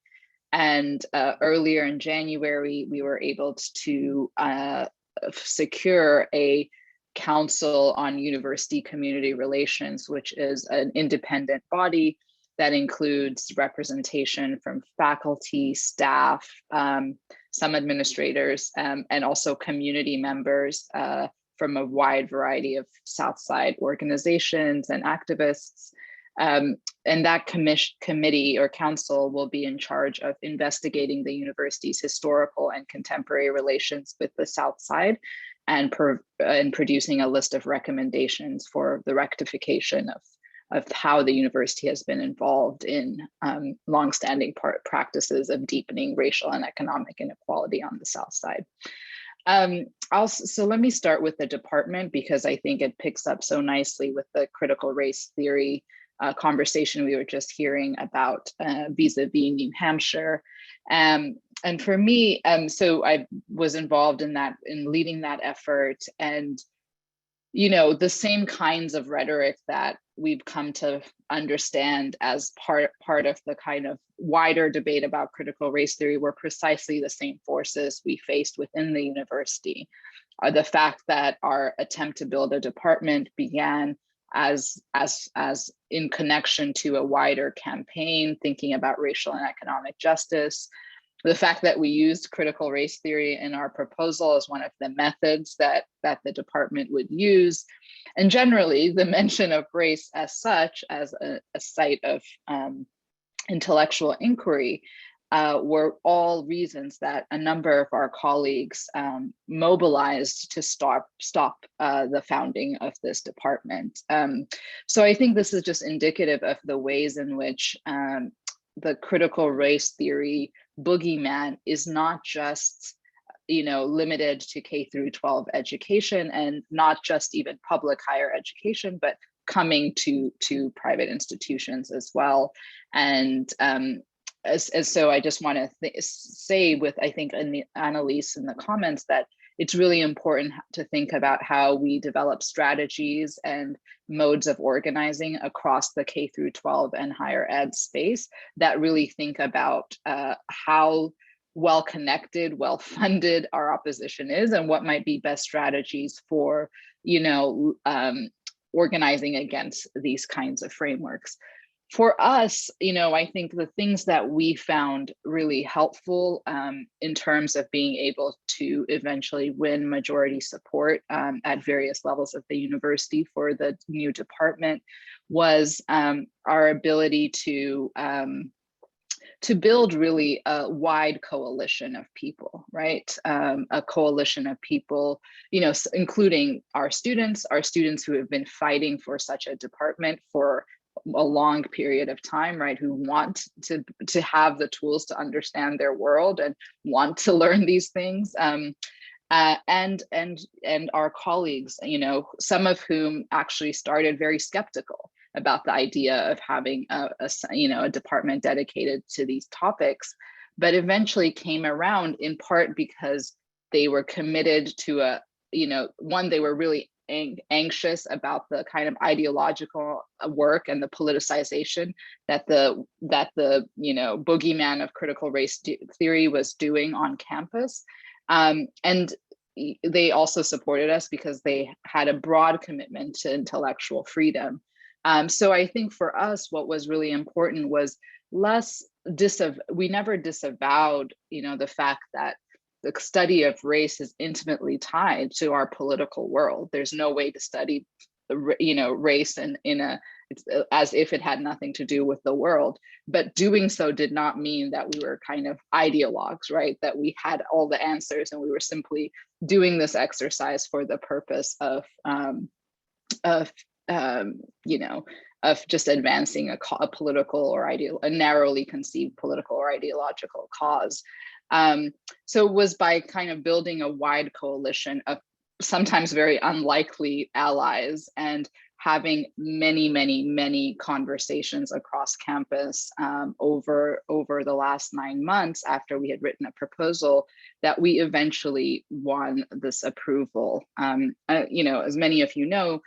And earlier in January, we were able to secure a Council on University Community Relations, which is an independent body that includes representation from faculty, staff, some administrators, and also community members from a wide variety of South Side organizations and activists. And that committee or council will be in charge of investigating the university's historical and contemporary relations with the South Side and producing a list of recommendations for the rectification of how the university has been involved in longstanding practices of deepening racial and economic inequality on the South Side. So let me start with the department, because I think it picks up so nicely with the critical race theory conversation we were just hearing about vis-a-vis New Hampshire. And for me, so I was involved in leading that effort, and the same kinds of rhetoric that we've come to understand as part of the kind of wider debate about critical race theory were precisely the same forces we faced within the university. The fact that our attempt to build a department began as in connection to a wider campaign thinking about racial and economic justice. The fact that we used critical race theory in our proposal as one of the methods that the department would use. And generally, the mention of race as such, as a site of intellectual inquiry, were all reasons that a number of our colleagues mobilized to stop the founding of this department. So I think this is just indicative of the ways in which the critical race theory boogeyman is not just limited to K through 12 education, and not just even public higher education, but coming to private institutions as well. And so I just want to say with, I think, Annalise in the comments, that it's really important to think about how we develop strategies and modes of organizing across the K through 12 and higher ed space that really think about how well-connected, well-funded our opposition is, and what might be best strategies for, organizing against these kinds of frameworks. For us, I think the things that we found really helpful in terms of being able to eventually win majority support at various levels of the university for the new department was our ability to build really a wide coalition of people, right? A coalition of people, including our students who have been fighting for such a department for a long period of time, right? Who want to have the tools to understand their world and want to learn these things. And our colleagues, some of whom actually started very skeptical about the idea of having a department dedicated to these topics, but eventually came around in part because they were committed to they were really anxious about the kind of ideological work and the politicization that the boogeyman of critical race theory was doing on campus. And they also supported us because they had a broad commitment to intellectual freedom. So I think for us, what was really important was we never disavowed, the fact that the study of race is intimately tied to our political world. There's no way to study, race as if it had nothing to do with the world. But doing so did not mean that we were kind of ideologues, right? That we had all the answers and we were simply doing this exercise for the purpose of just advancing a political or a narrowly conceived political or ideological cause. So it was by kind of building a wide coalition of sometimes very unlikely allies and having many conversations across campus over the last 9 months after we had written a proposal that we eventually won this approval. As many of you know,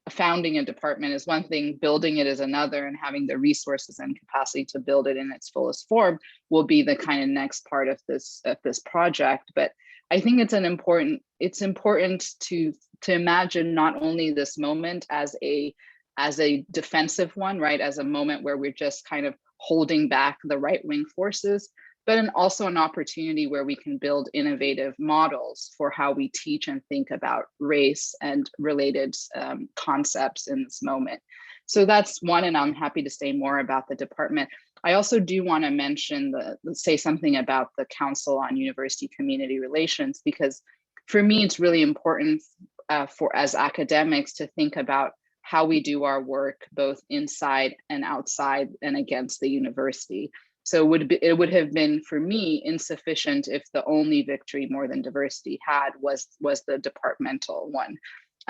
founding a department is one thing, building it is another, and having the resources and capacity to build it in its fullest form will be the kind of next part of this project. But I think it's important to imagine not only this moment as a defensive one, right, as a moment where we're just kind of holding back the right-wing forces, but also an opportunity where we can build innovative models for how we teach and think about race and related concepts in this moment. So that's one, and I'm happy to say more about the department. I also do want to say something about the Council on University Community Relations, because for me, it's really important as academics to think about how we do our work, both inside and outside and against the university. So it would have been, for me, insufficient if the only victory More Than Diversity had was the departmental one.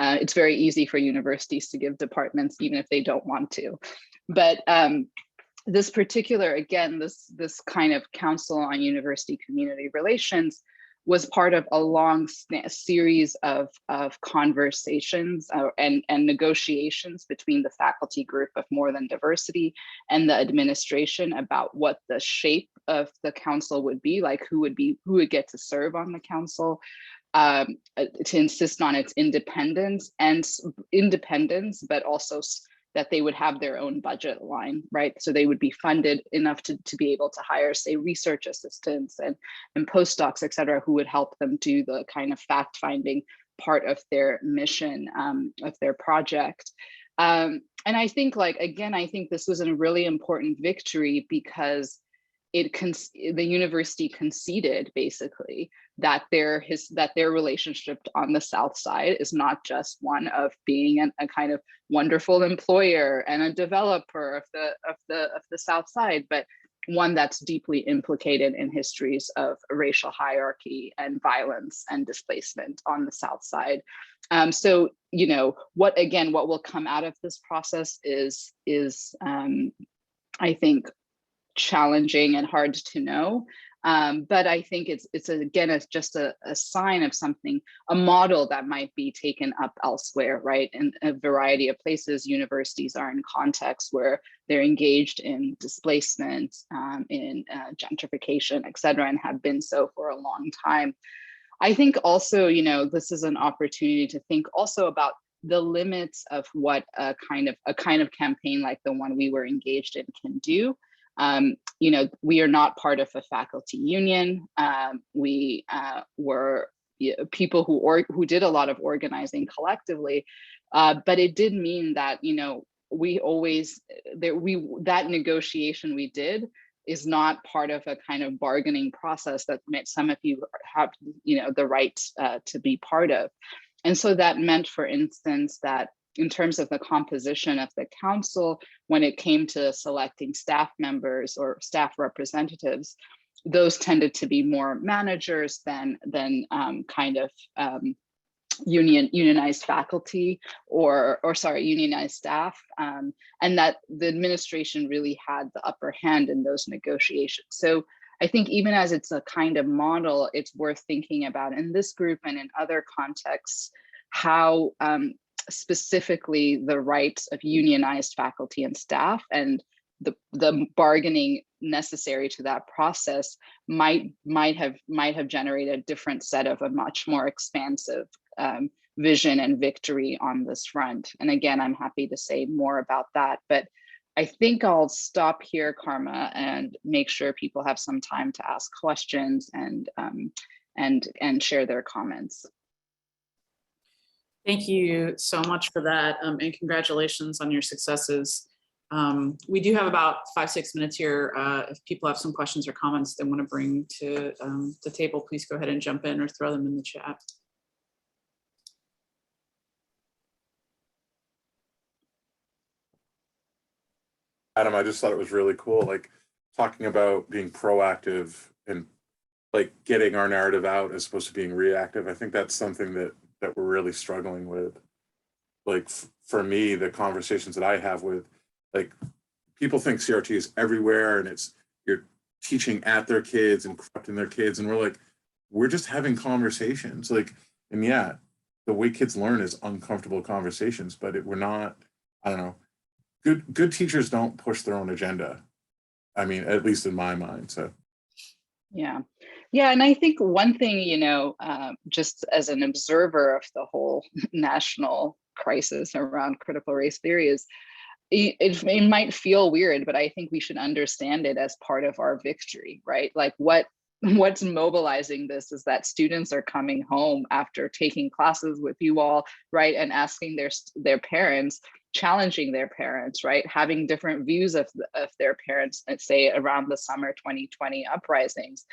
It's very easy for universities to give departments even if they don't want to. But this particular, again, this kind of Council on University Community Relations was part of a long series of conversations and negotiations between the faculty group of More Than Diversity and the administration about what the shape of the council would be, like who would get to serve on the council, to insist on its independence, but also that they would have their own budget line, right? So they would be funded enough to be able to hire, say, research assistants and postdocs, et cetera, who would help them do the kind of fact-finding part of their mission, of their project. And I think, I think this was a really important victory because the university conceded basically that their relationship on the South Side is not just one of being a kind of wonderful employer and a developer of the South Side, but one that's deeply implicated in histories of racial hierarchy and violence and displacement on the South Side. So, what will come out of this process is I think, challenging and hard to know. But I think it's again, it's just a sign of something, a model that might be taken up elsewhere, right? In a variety of places, universities are in contexts where they're engaged in displacement, in gentrification, et cetera, and have been so for a long time. I think also, you know, this is an opportunity to think also about the limits of what a kind of campaign like the one we were engaged in can do. You know, we are not part of a faculty union. We were people who did a lot of organizing collectively, but it did mean that, you know, that negotiation we did is not part of a kind of bargaining process that some of you have, you know, the right to be part of. And so that meant, for instance, that in terms of the composition of the council, when it came to selecting staff members or staff representatives, those tended to be more managers than unionized faculty or unionized staff, and that the administration really had the upper hand in those negotiations. So I think even as it's a kind of model, it's worth thinking about in this group and in other contexts, how specifically the rights of unionized faculty and staff and the bargaining necessary to that process might have generated a different set of a much more expansive vision and victory on this front. And again, I'm happy to say more about that, but I think I'll stop here, Karma, and make sure people have some time to ask questions and share their comments. Thank you so much for that, and congratulations on your successes. We do have about 5-6 minutes here. If people have some questions or comments they want to bring to the table, please go ahead and jump in or throw them in the chat. Adam, I just thought it was really cool, like talking about being proactive and like getting our narrative out as opposed to being reactive. I think that's something that we're really struggling with. Like for me, the conversations that I have with, like, people think CRT is everywhere and you're teaching at their kids and corrupting their kids, and we're just having conversations. Like, and yeah, the way kids learn is uncomfortable conversations, but we're not, I don't know. Good teachers don't push their own agenda. I mean, at least in my mind. So yeah, and I think one thing, you know, just as an observer of the whole national crisis around critical race theory is, it might feel weird, but I think we should understand it as part of our victory, right? Like what's mobilizing this is that students are coming home after taking classes with you all, right, and asking their parents, challenging their parents, right, having different views of their parents, let's say around the summer 2020 uprisings.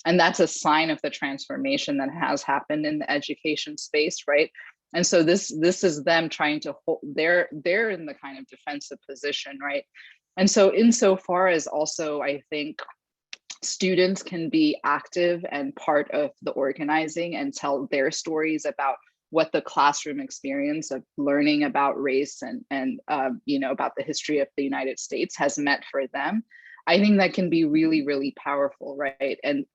And that's a sign of the transformation that has happened in the education space, right? And so this is them trying to hold, they're in the kind of defensive position, right? And so insofar as also, I think students can be active and part of the organizing and tell their stories about what the classroom experience of learning about race and you know, about the history of the United States has meant for them. I think that can be really, really powerful, right? And,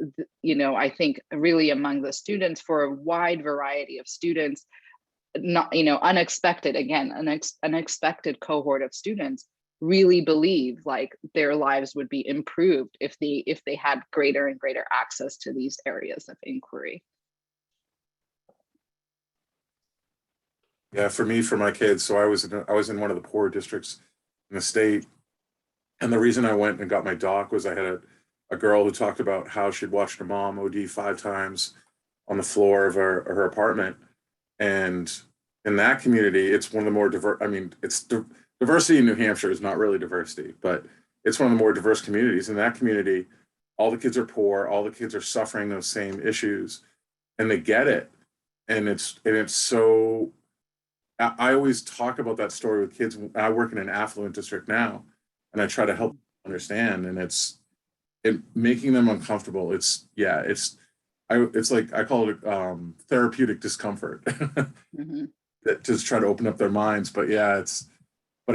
you know, I think really among the students, for a wide variety of students, not, you know, unexpected cohort of students really believe like their lives would be improved if they had greater and greater access to these areas of inquiry. yeah, for me, for my kids, so I was in one of the poor districts in the state, and the reason I went and got my doc was I had a girl who talked about how she'd watched her mom OD 5 times on the floor of her apartment. And in that community, it's one of the more diverse, I mean, diversity in New Hampshire is not really diversity, but it's one of the more diverse communities. In that community, all the kids are poor, all the kids are suffering those same issues, and they get it. And it's so, I always talk about that story with kids. I work in an affluent district now, and I try to help them understand, and it's making them uncomfortable. It's like, I call it therapeutic discomfort. Mm-hmm. That just try to open up their minds. But yeah, it's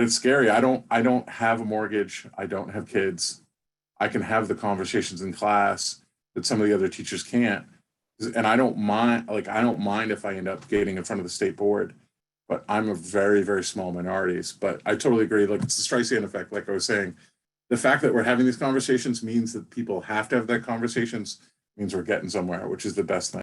scary. I don't have a mortgage. I don't have kids. I can have the conversations in class. that some of the other teachers can't. And I don't mind, like, I don't mind if I end up getting in front of the state board, but I'm a very, very small minorities. But I totally agree. Like, it's the Streisand effect. Like I was saying, the fact that we're having these conversations means that people have to have that conversations, means we're getting somewhere, which is the best thing.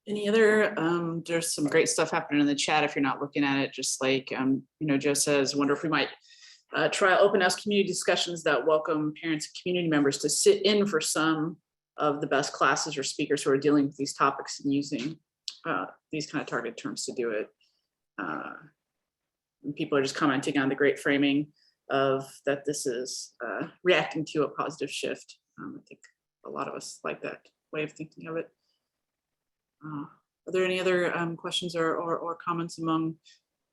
Any other, there's some great stuff happening in the chat if you're not looking at it, just like, you know, Joe says, wonder if we might try open house community discussions that welcome parents and community members to sit in for some of the best classes or speakers who are dealing with these topics and using these kind of targeted terms to do it. And people are just commenting on the great framing of that this is reacting to a positive shift. I think a lot of us like that way of thinking of it. Are there any other questions or comments among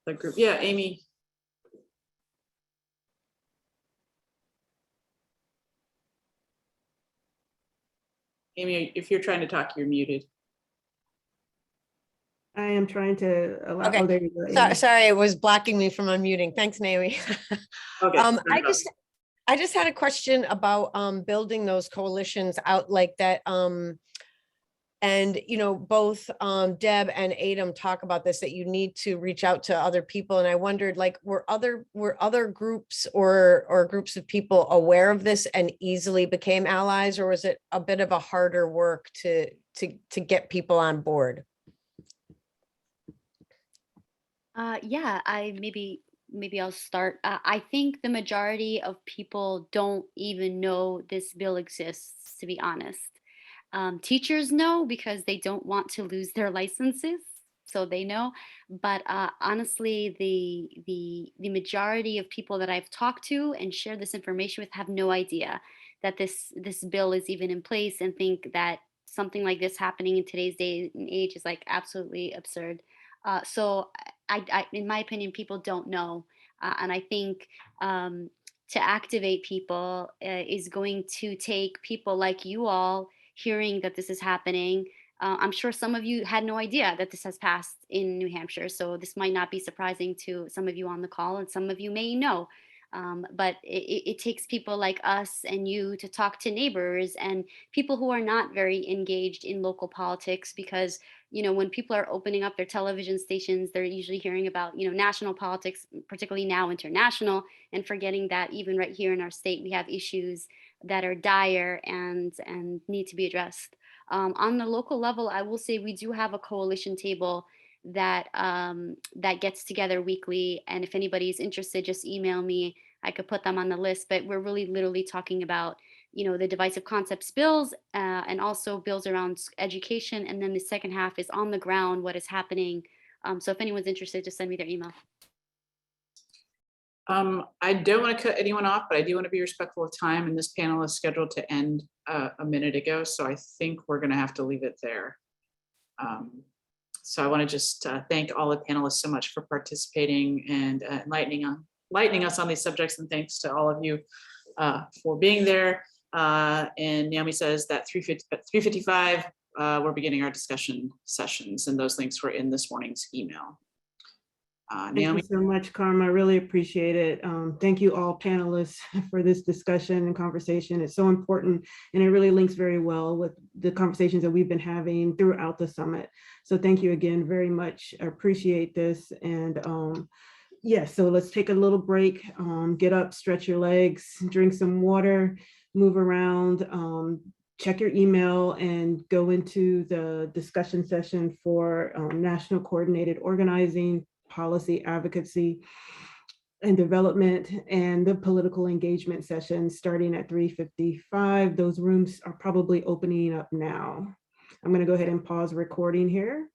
the group? Yeah, Amy. Amy, if you're trying to talk, you're muted. I am trying to allow. Okay. Oh, there you go. Sorry, it was blocking me from unmuting. Thanks, Naomi. Okay. I just had a question about building those coalitions out like that. And you know, both Deb and Adom talk about this, that you need to reach out to other people. And I wondered, like, were other groups or groups of people aware of this and easily became allies, or was it a bit of a harder work to get people on board? Yeah, maybe I'll start. I think the majority of people don't even know this bill exists, to be honest. Teachers know because they don't want to lose their licenses, so they know. But honestly, the majority of people that I've talked to and shared this information with have no idea that this bill is even in place, and think that something like this happening in today's day and age is like absolutely absurd. So I, in my opinion, people don't know, and I think to activate people is going to take people like you all hearing that this is happening. I'm sure some of you had no idea that this has passed in New Hampshire, so this might not be surprising to some of you on the call, and some of you may know. But it takes people like us and you to talk to neighbors and people who are not very engaged in local politics, because, you know, when people are opening up their television stations, they're usually hearing about, you know, national politics, particularly now international, and forgetting that even right here in our state, we have issues that are dire and need to be addressed. On the local level, I will say we do have a coalition table that that gets together weekly, and if anybody's interested, just email me. I could put them on the list. But we're really literally talking about, you know, the divisive concepts bills and also bills around education, and then the second half is on the ground, what is happening. So if anyone's interested, just send me their email. I don't want to cut anyone off, but I do want to be respectful of time, and this panel is scheduled to end a minute ago, so I think we're going to have to leave it there. So I want to just thank all the panelists so much for participating and enlightening us on these subjects, and thanks to all of you for being there. And Naomi says that 3:55, we're beginning our discussion sessions, and those links were in this morning's email. Naomi. Thank you so much, Karma. I really appreciate it. Thank you all panelists for this discussion and conversation. It's so important, and it really links very well with the conversations that we've been having throughout the summit. So thank you again very much. I appreciate this. And yeah, so let's take a little break, get up, stretch your legs, drink some water, move around, check your email, and go into the discussion session for National Coordinated Organizing, Policy Advocacy and Development, and the political engagement session starting at 3:55. Those rooms are probably opening up now. I'm going to go ahead and pause recording here.